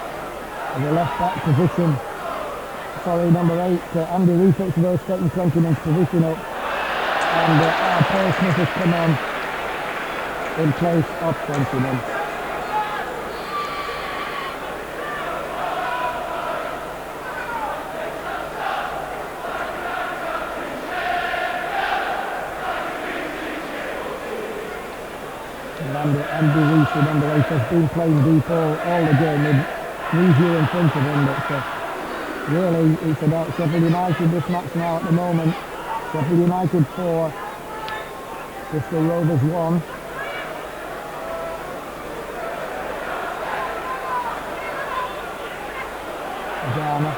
the left back position. Sorry, number 8, Andy Refix goes taking 20 minutes position up. And Paul Smith has come on in place of 20 minutes. Andy Reese, number 8, has been playing deep all the game with Reese in front of him, but really it's about Sheffield United this match now at the moment. Sheffield United 4, Bristol Rovers 1. Adana.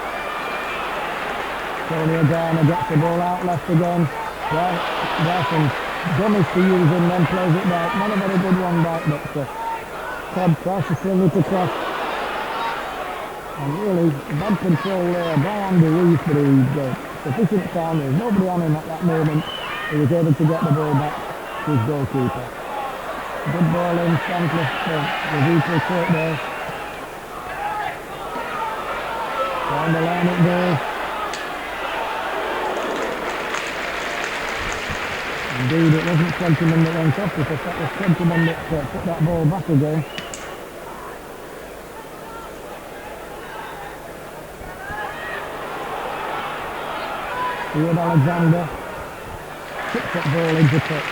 Tony Adana gets the ball out left again. Bryson dummies to use him, then plays it back. Not a very good one back, but Todd tries to swing it across. And really, bad control there by Andy Reese, but he's sufficient time. There's nobody on him at that moment. He was able to get the ball back to his goalkeeper. Good ball in, Stancliffe was equal to it there. Down the line it goes. Indeed, it wasn't Twentyman that went off because that was Twentyman that put that ball back again. Stuart Alexander kicks that ball into touch.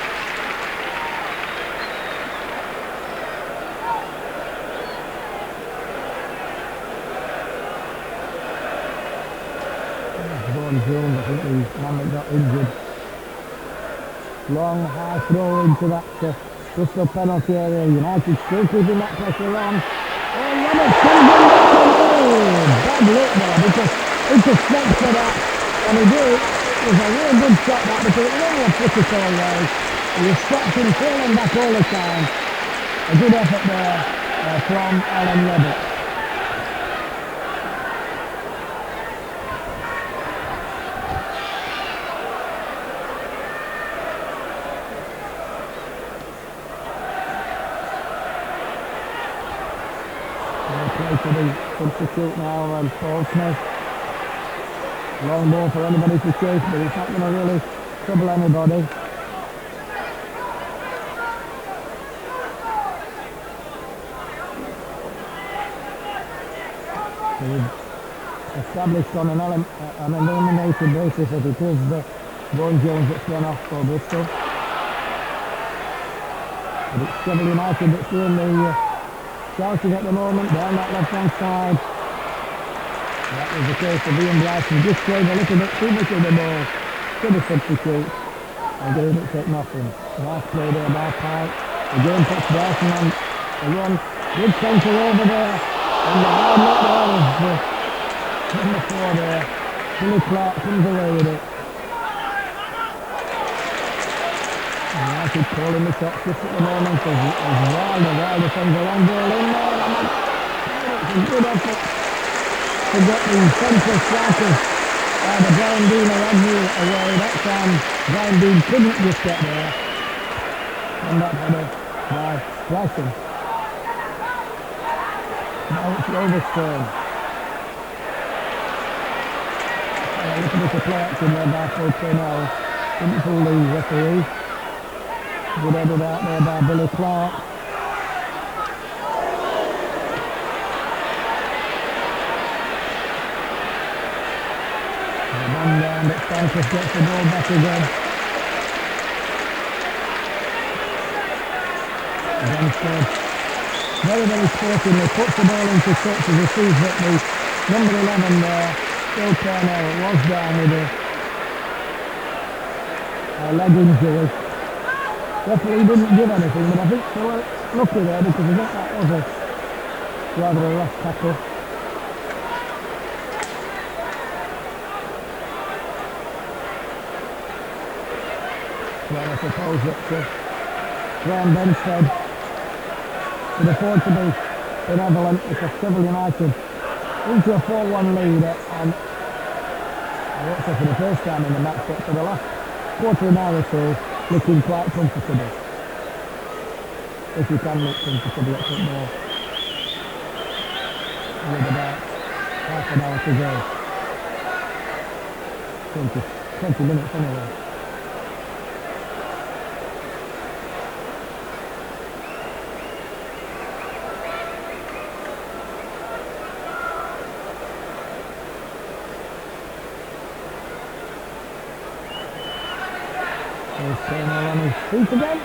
Jones, I think the man that got injured. Long high throw into that Bristol penalty area. United still keeping that pressure on. Oh, Roberts comes in there. Bad look there because it's a step for that. And he did. It was a real good shot that because it was only a foot or so away. He was stopped him falling back all the time. A good effort there from Alan Roberts. To the substitute now, Paul Smith. Long ball for anybody to chase, but it's not going to really trouble anybody. We've established on an eliminated basis that it is the Bourne Jones that's gone off for Bristol. But it's Sheffield United that's doing the shouting at the moment down that left hand side. That was the case of Ian Bryson, just played a little bit too much of the ball to the substitute and gave it to nothing. Nice play there by Pike. Again puts Bryson on the run. Good centre over there. And the hard look there is number 4 there. Billy Clark comes away with it. United calling the shots just at the moment as Wilder sends a long ball in there. It's a good effort to get the central strikers the Brian Dean or Agnew away. That time Brian Dean couldn't just get there. And that header by Bryson. Now it's Rovers' turn. A little bit of play action there by Phil Purnell. Didn't fool the referee. Good headed out there by Billy Clark. The man down that Sanchez gets the ball back again. Dunstead very sportingly puts the ball into touch as he sees that the number 11 there, Phil Purnell, was down with a leg injury. Definitely didn't give anything, but I think they were lucky there because I think that was rather a rough tackle. Well, I suppose that Graham Benstead could afford to be benevolent because Sheffield United into a 4-1 lead and I won't say for the first time in the match, but for the last quarter of an hour or so, looking quite comfortable. If you can look comfortable at football. With about half an hour to go. 20 minutes anyway. He's staying all on his feet again.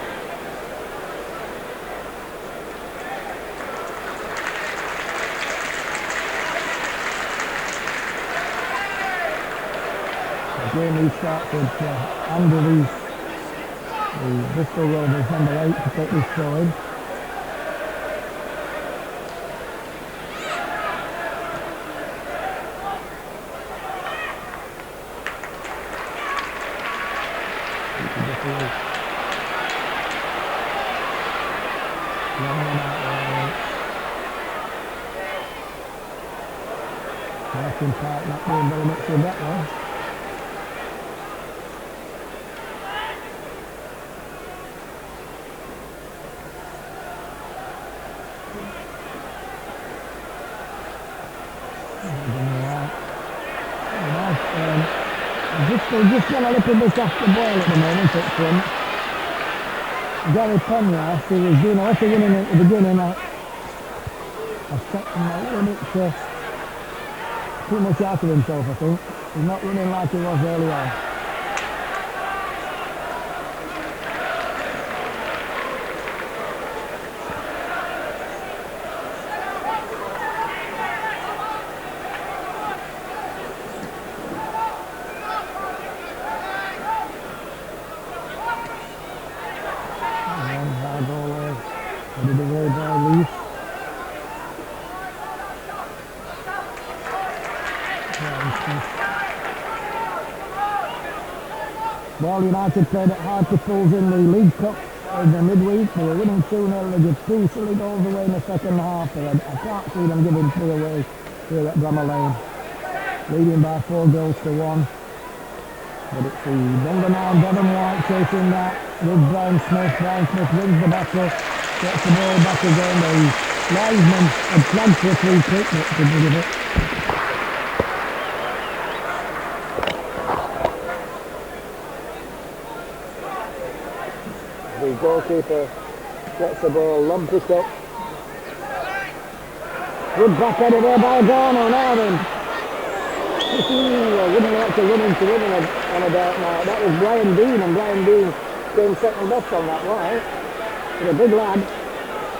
Again, he starts with Andy Rees, the Bristol Rovers number 8, to take this throw in. Martin Park not doing very much with that one. Just gone a little bit off the ball at the moment up front. Gary Penrose, who was doing a lot of running at the beginning. I've taken a little bit too much out of himself, I think. He's not running like he was early on. Well, United played at Hartlepool in the League Cup in the midweek. They were winning 2-0. They did 2 silly goals away in the second half. I can't see them giving 3 away here at Bramall Lane. Leading by 4 goals to 1. But it's the number 9, Devon White, chasing that with Brian Smith. Brian Smith wins the battle, gets the ball back again. The linesman had flagged for a free kick, but to give it. The goalkeeper gets the ball, lobs it up. Good back header there by Garno now then. Wouldn't like to run into him on about now. That was Brian Dean, and Brian Dean came second best on that line. He's a big lad.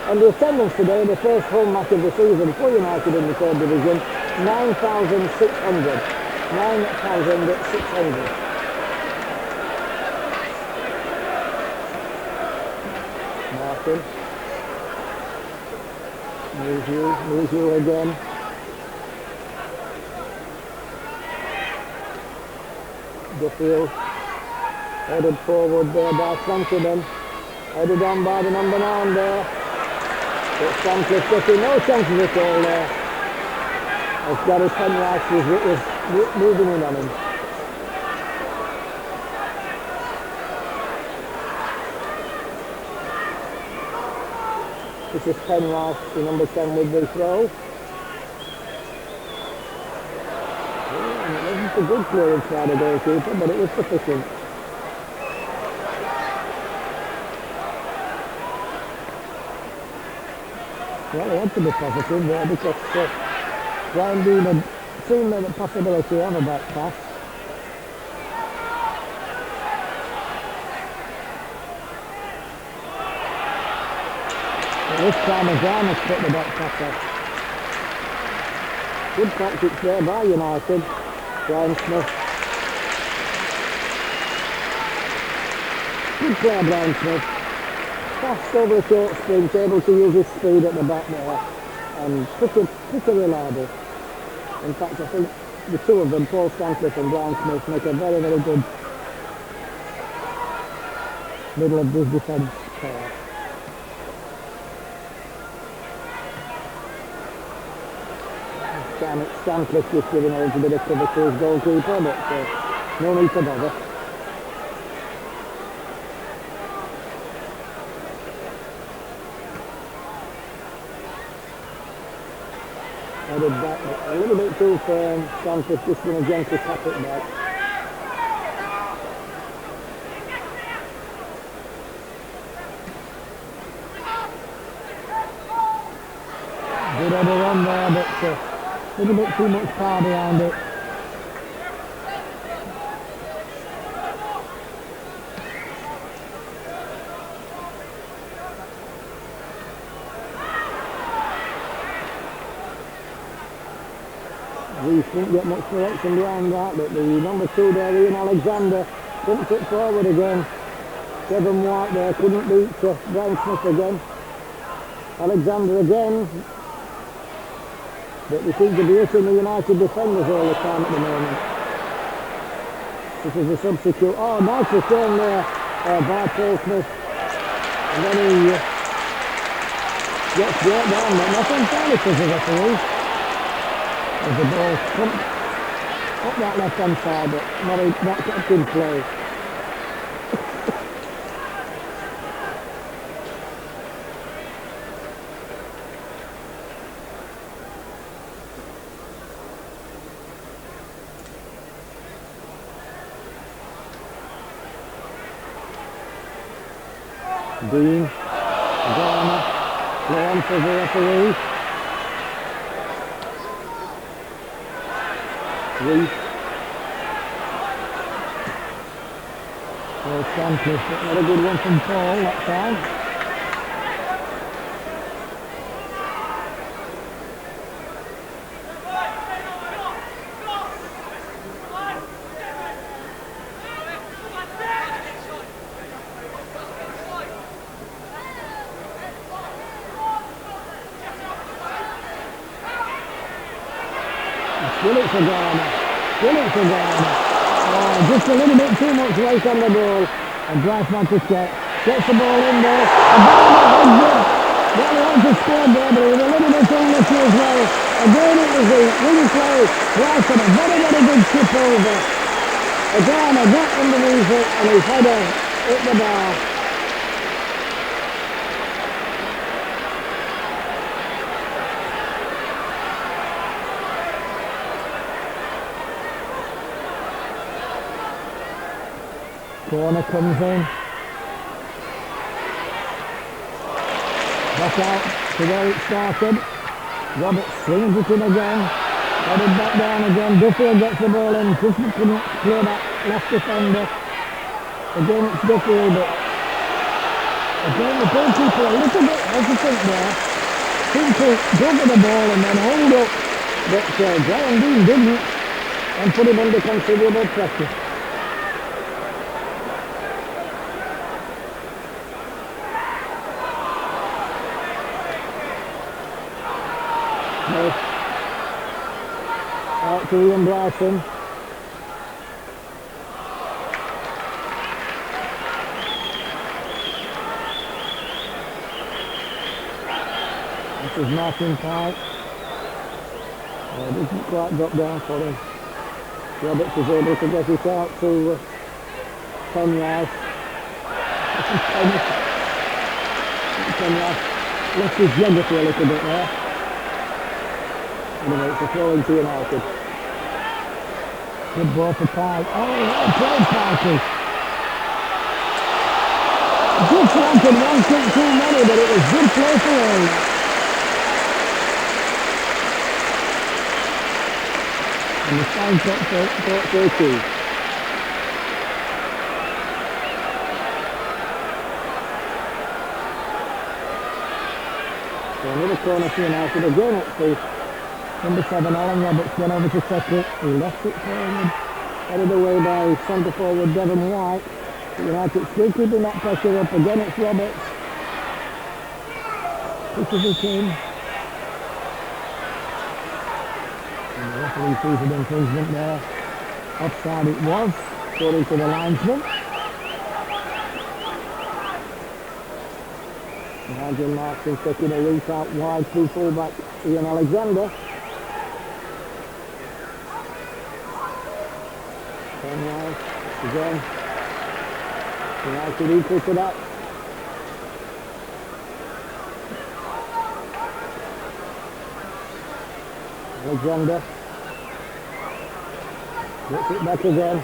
And the attendance today, the first home match of the season for United in the 3rd Division, 9,600. 9,600. Martin. Musu again. Sheffield, headed forward there by Swanson, headed on by the number 9 there. But Swanson getting no chances at all there. As Gary Penrose was moving in on him. This is Penrose, the number 10 with the throw. It wasn't a good clearance by the goalkeeper, but it was sufficient. Well, I want to be positive there because Brian Dean had seen the possibility of a back pass. But this time Azan has put the back pass off. Good tactics there by United. Brian Smith. Good player, Brian Smith. Fast over a short sprint, able to use his speed at the back there. And pretty reliable. In fact, I think the two of them, Paul Stancliffe and Brian Smith, make a very, very good middle of this defence pair. Stancliffe just giving a little bit of cover to his goalkeeper, but no need to bother. Headed back a little bit too firm. Stancliffe just going to gently tap it back. Good header on there, but a little bit too much power behind it. We didn't get much direction behind that, but the number 2 there, Ian Alexander, pumps it forward again. Devon White there, couldn't beat Brian Smith again. Alexander again. But we seem to be hitting the United defenders all the time at the moment. This is a substitute. Oh, nice return there by Paul Smith. And then he gets brought down, but nothing fairly for the referee. As the ball pumped up that left-hand side, but not kept in play. Dean, Garner, play on for the referee. Reese. Well, Sanchez, but not a good one from Paul that time. Will it for Garner? Will it for Garner? Oh, just a little bit too much weight on the ball. And drives back to check. Gets the ball in there. And Garner heads it. Well, he wants to score there, but he was a little bit unlucky as well. Again, it was a really play. Right on a very, very good chip over. Garner got underneath it, and his header hit the bar. Corner comes in. Back out to where it started. Roberts swings it in again. Headed back down again. Duffield gets the ball in. Just couldn't clear that left defender. Again it's Duffield, but again the goalkeeper a little bit hesitant there. Seemed to go for the ball and then hold up. But Graham Dean didn't and put him under considerable pressure. Out to Ian Bryson. This is Martin Pike. Didn't quite drop down for him. Roberts is able to get it out to 10 yards. This is 10 yards. Left his geography a little bit there. Anyway, it's a throw into United. Good ball for Pike. Oh, play Pikey. Just wanted one kick too many, but it was good play for him. And the sign got for 2. So another corner for United. Again, it's the number 7, Alan Roberts went over to set it. He left it forward. Headed away by centre forward Devon White. United still keeping that pressure up. Again, it's Roberts. Pushes it in. And the referee sees an infringement there. Offside it was, according to the linesman. Nigel Martin taking a route out wide through fullback Ian Alexander. 10 yards again. United equal to that. Alexander gets it back again.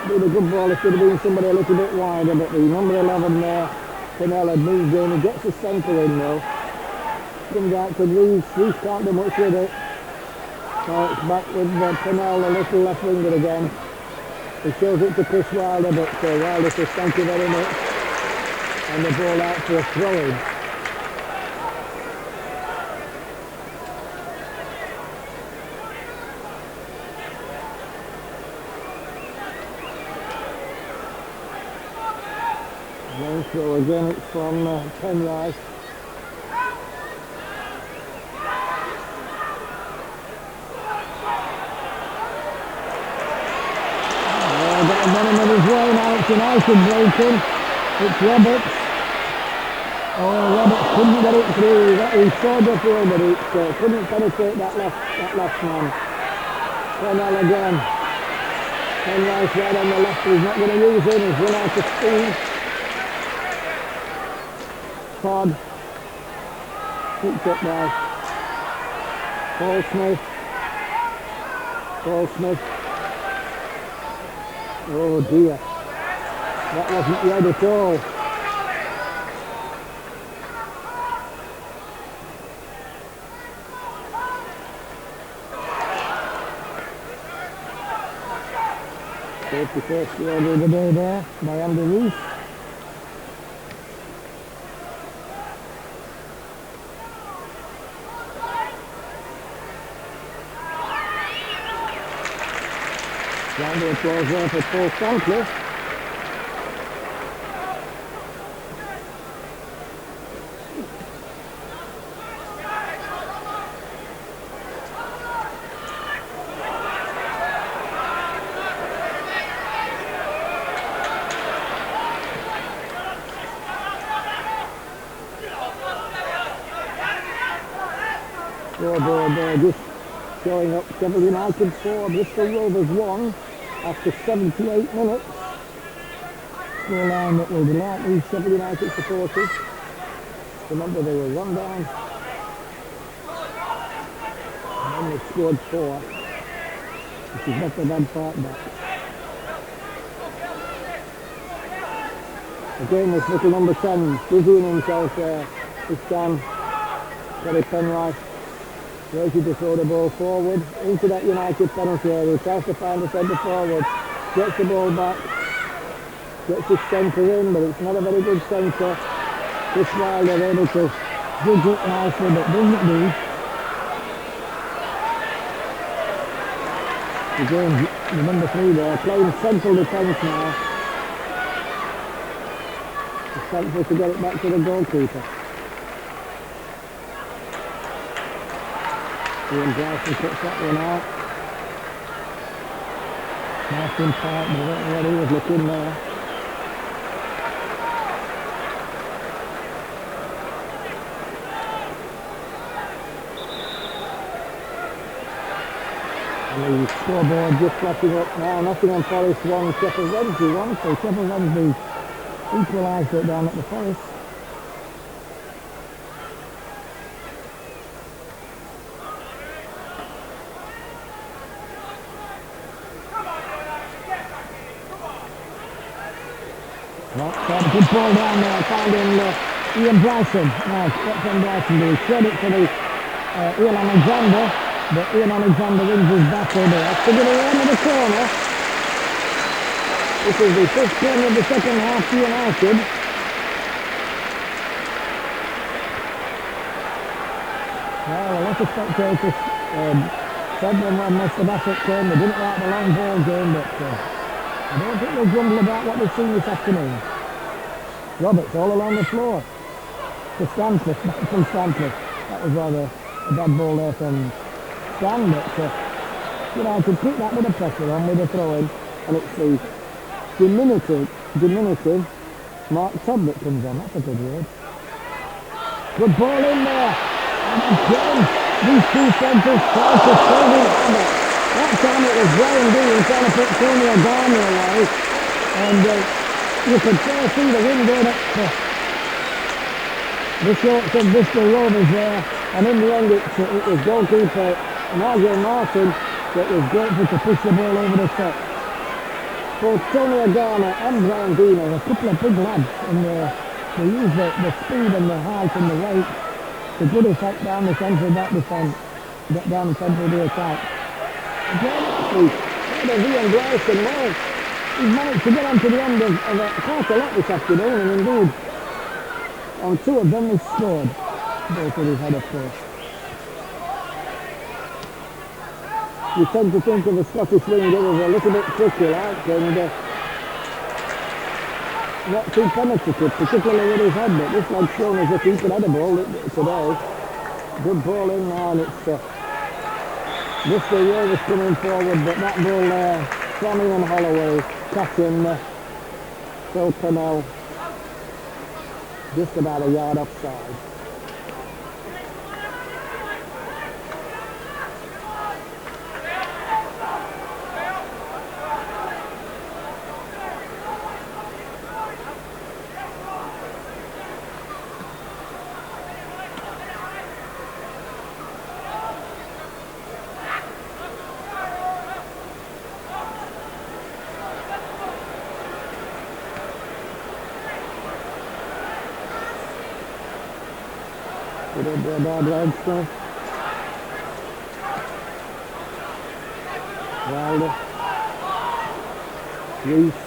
Been a good ball. It should have been somebody a little bit wider, but the number 11 there, Pinella, moved in. He gets the centre in though. Comes out to Reese. Reese can't do much with it. So it's back with Pinella, the little left winger again. He shows it to Chris Wilder, but Wilder says thank you very much. And the ball out for a throw-in. So again it's from 10 yards. Got a minute of his way now. It's United breaking. It's Roberts. Oh, Roberts couldn't get it through. He scored the field, but it couldn't penetrate that left man. Cornell again. 10 yards right on the left. He's not going to use it. He's run out of speed. Todd, picked up by Paul Smith. Oh dear. That wasn't red at all. Safety first order of the day there by Andy Reese. Round of applause there for Paul Stanley. Scoreboard there just showing up Sheffield United 4, Bristol Rovers 1 after 78 minutes. Scoreline that will delight these Sheffield United supporters. Remember they were 1 down and then they scored 4, which is not a bad fight back. Again this little number 10 busying himself there this time. Gary Penrice. Ready to throw the ball forward into that United penalty area. Tries to find the centre forward. Gets the ball back. Gets his centre in, but it's not a very good centre. This while they're able to judge it nicely, but doesn't do. Again, the number 3 there, playing central defence now. It's central to get it back to the goalkeeper. Ian Bryson puts that one out. Martin Park, but I don't know what he was looking there. And the scoreboard just flashing up now. Nottingham Forest 1, Sheffield Wednesday 1. So Sheffield Wednesday equalised it down at the Forest. Good ball down there, finding Ian Bryson. Now, what's Ian Bryson do? Credit for the Ian Alexander, but Ian Alexander wins his battle there. To get around to the corner. This is the 5th corner of the second half for United. Well, a lot of spectators said when Mr. Bassett came, they didn't like the long ball game, but I don't think they'll grumble about what they've seen this afternoon. Roberts all along the floor to Stanley, back from Stanley. That was rather a bad ball there from Stan, but United keep that bit of pressure on with the throw-in, and it's the diminutive Mark Todd that comes on. That's a good word. Good ball in there, and again these two centres try to save it. That time it was Brian Dean trying to put Tony O'Garner away, and you could still see the wind going up the shorts of Bristol Rovers there, and in the end it was goalkeeper Nigel Martin that was grateful to push the ball over the top. Both Tony O'Garner and Brian Dean are a couple of big lads, and they use the speed and the height and the weight to good effect down the centre of that defence, get down the centre of the attack. Again, actually, Ian Bryson now. He's managed to get on to the end of quite a lot this afternoon, and indeed, on 2 of them he's scored. Both with his head of course. You tend to think of the Scottish winger as a little bit tricky like, and not too penetrative, particularly with his head, but this lad's shown as if he could head a ball today. Good ball in now, and it's Bristol Rovers coming forward, but that ball there, Fleming and Holloway catching Phil Pennell just about a yard offside. Could it be a bad leg still? Wilder. Reese.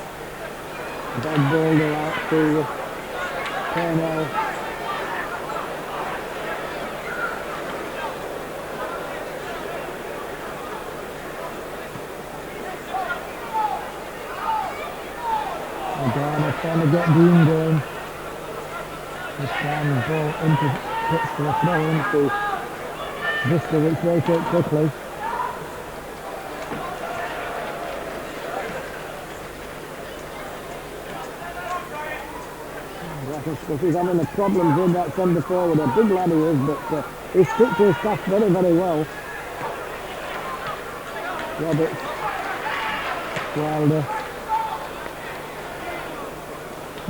Bad boulder out to Cornell. Again, trying to get Dean going. This time the ball into Bristol, throw into Bristol, which they take quickly. He's having a problem with that centre forward. A big lad he is, but he stuck to his task very, very well. Roberts, Wilder,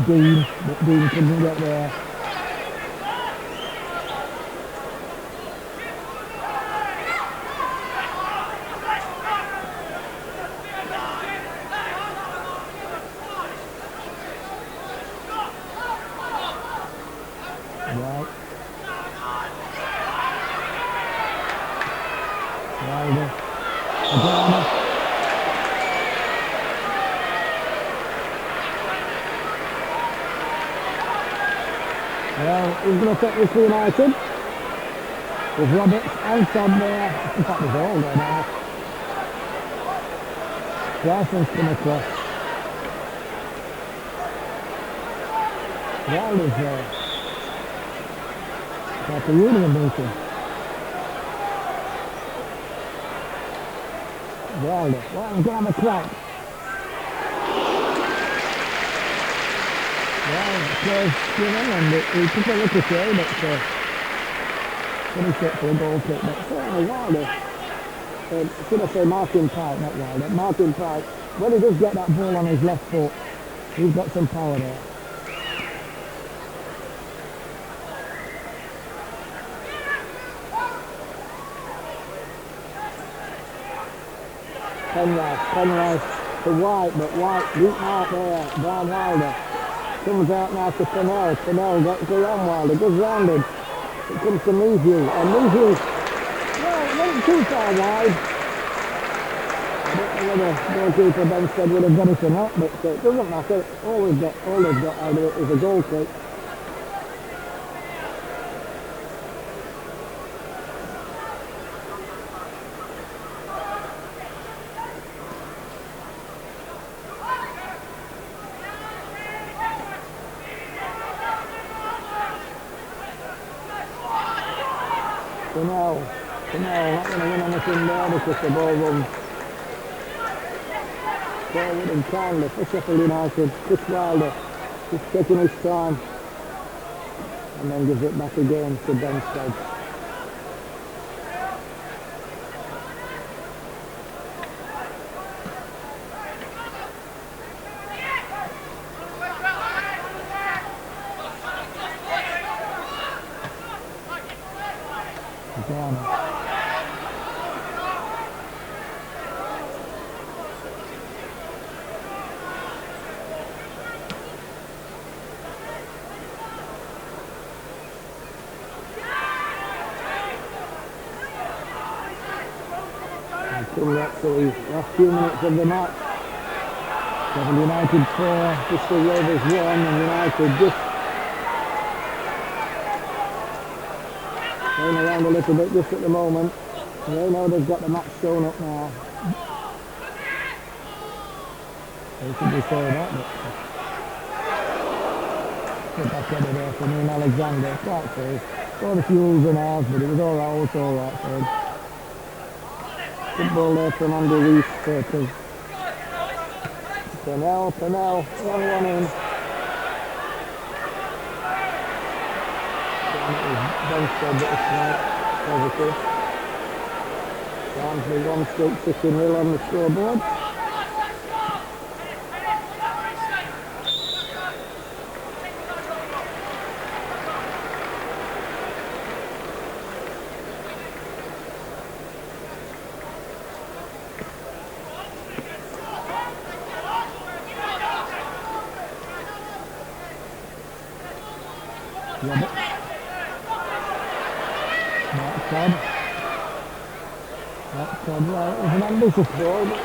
Dean, but Dean couldn't get there. Right. Wilder. Adana. Well, he's going to take this to United. With Roberts and Tom there. In fact, there's all there now. Larson's come across. Wilder's there. Like a union meeting. Wilder. Wilder's going to have a crack. Well, the player's skinning and he took a look at it, but finished it for a goal kick. But certainly Wilder, should I say Martin Pike, not Wilder, Martin Pike, when he does get that ball on his left foot, he's got some power there. Penrice to White, but White deep out there, down Wilder. Comes out now to Pennell. Pennell gets around Wilder, goes rounded. It comes to Measure, and Measure, well, it wasn't too far wide. I don't know whether goalkeeper Benstead would have done it or not, but it doesn't matter. All they've got out of it is a goal kick. Pennell, not going to win anything there because the ball runs forward and kindly for Sheffield United. Chris Wilder just taking his time and then gives it back again to Benstead. Coming up to the last few minutes of the match. Sheffield United 4, Bristol Rovers 1, and United just going around a little bit just at the moment. They know they've got the match shown up now. They should be saying that, but put back over there for me and Alexander. Quite safe. Got a few rules and ours, but it was alright, it's alright for him. Good ball there from Andy Reese to Pennell, 1-1 in. Benstead that was positive. Down to 1-6-0 on the scoreboard. Roberts. Todd. That's Todd, right. It was an ambitious ball, but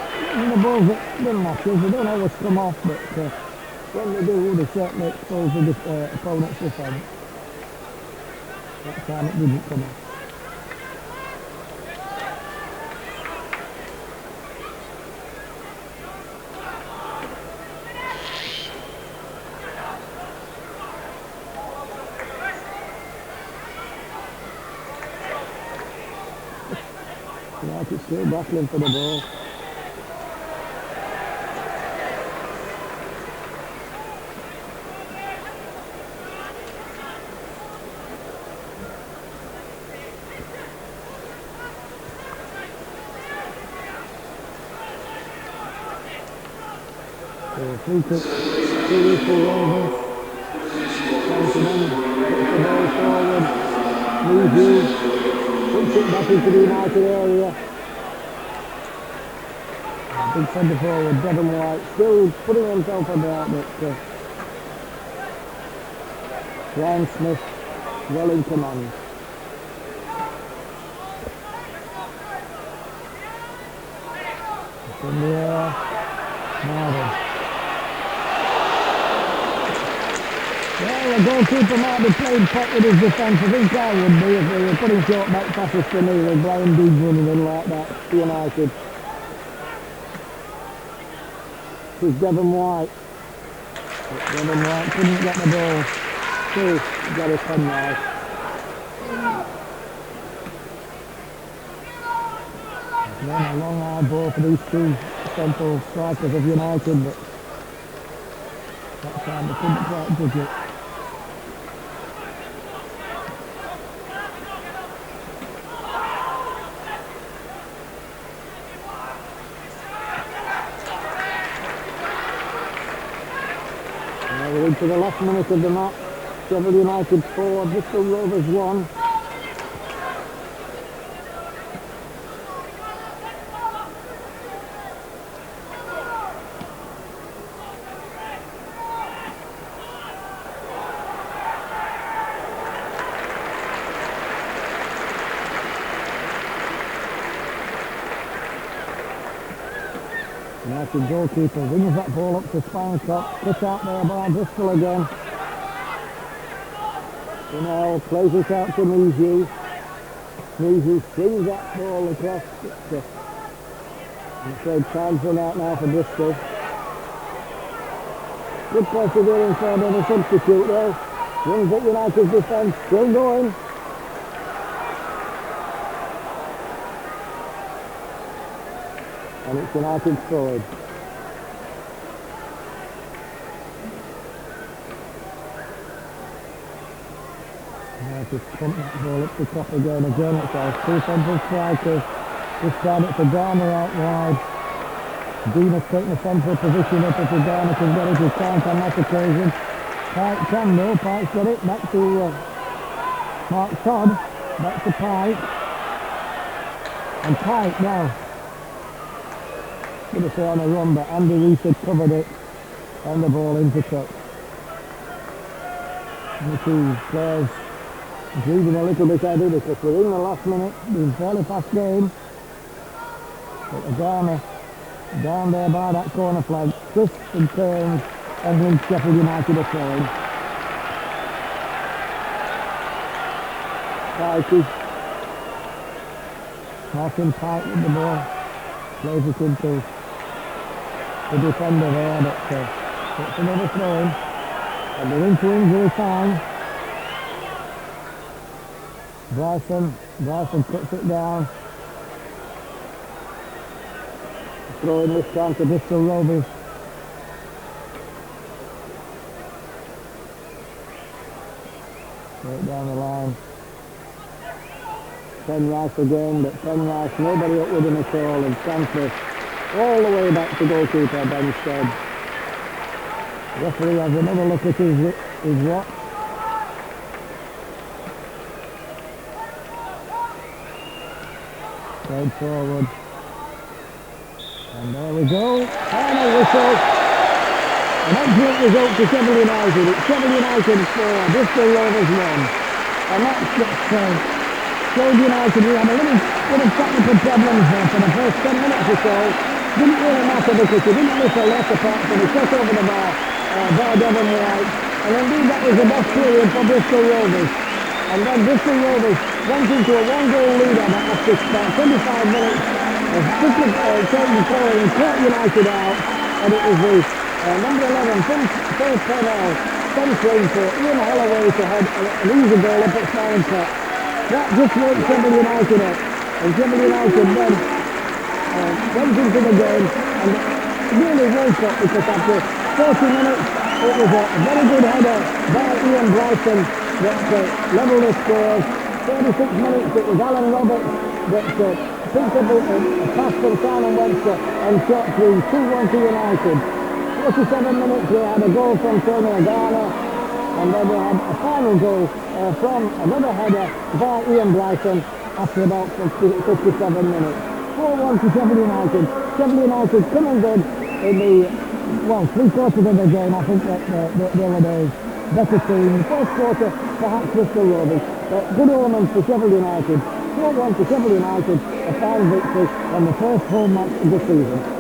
the balls that run matches, they don't always come off, but when they do, they certainly expose the opponent's defence. That time it didn't come off. United's still battling for the ball. Free kick, 2 for Rovers. Comes to them, puts the ball forward, moves you, puts it back into the United area. Big centre forward, Devon White, still putting himself about, but Ryan Smith well in command. It's in the air, Marvin. Well, the goalkeeper might be playing pot with his defence. I think I would be if they were putting short back passes to me with Brian Deeds running in like that for United. This is Devon White. But Devon White couldn't get the ball. Still got his pen now. Again, a long hard ball for these two central strikers of United, but that time they couldn't quite judge it. We're into the last minute of the match. Sheffield United 4, Bristol Rovers 1. United goalkeeper wins that ball up to Spinecott, put out there by Bristol again. Now plays it out to Mizu. Mizu swings that ball across. I'm afraid time's run out now for Bristol. Good perseverance there by the substitute though. Runs at United's defence, still going. And it's United forward. United pump that ball up the top again. It's our two central strikers. This time it's a Garner out wide. Dina's taking the central position up if the Garner can get it. He can't on that occasion. Pike can though. Pike's got it. Back to Mark Todd. Back to Pike. And Pike now. Could have stayed on a run, but Andy Reese had covered it and the ball into touch. And the two players breathing a little bit heavy because we're in the last minute. It's a fairly fast game. But the Garner down there by that corner flag, twists and turns and links Sheffield United are throwing. Pike, Martin Pike with the ball, plays it into the defender there, but it's another throw in, and they're into injury time. Bryson puts it down. Throw in this time to Bristol Rovers. Right down the line. Penrice again, but Penrice, nobody up with him at all, and transfer all the way back to goalkeeper Benstead. Referee has another look at his watch. Played forward. And there we go. Final whistle. An excellent result to Sheffield United. It's Sheffield United 4, Bristol Rovers 1. And that's Sheffield United, we had a little bit of technical problems there for the first 10 minutes or so. Didn't really matter because he didn't miss a lot apart from the shot over the bar by Devon White. And indeed that was the best period for Bristol Rovers. And then Bristol Rovers went into a one-goal lead after 25 minutes of quickly taking the corner and caught United out. And it was the number 11, Phil Pennell, centering for Ian Holloway to head an easy goal up at Smiley Top. That just woke Sheffield United up. And Sheffield United then went into the game and really woke up because after 40 minutes it was a very good header by Ian Bryson that levelled the scores. 36 minutes it was Alan Roberts that picked up a pass from Simon Webster and shot through 2-1 to United. 47 minutes we had a goal from Tony Agana, and then we had a final goal from another header by Ian Bryson after about 57 minutes. 4-1 to Sheffield United. Sheffield United coming good in the, three quarters of the game. I think that they were the better team. The first quarter, perhaps Bristol Rovers. But good omens for Sheffield United. 4-1 to Sheffield United, a fine victory on the first home match of the season.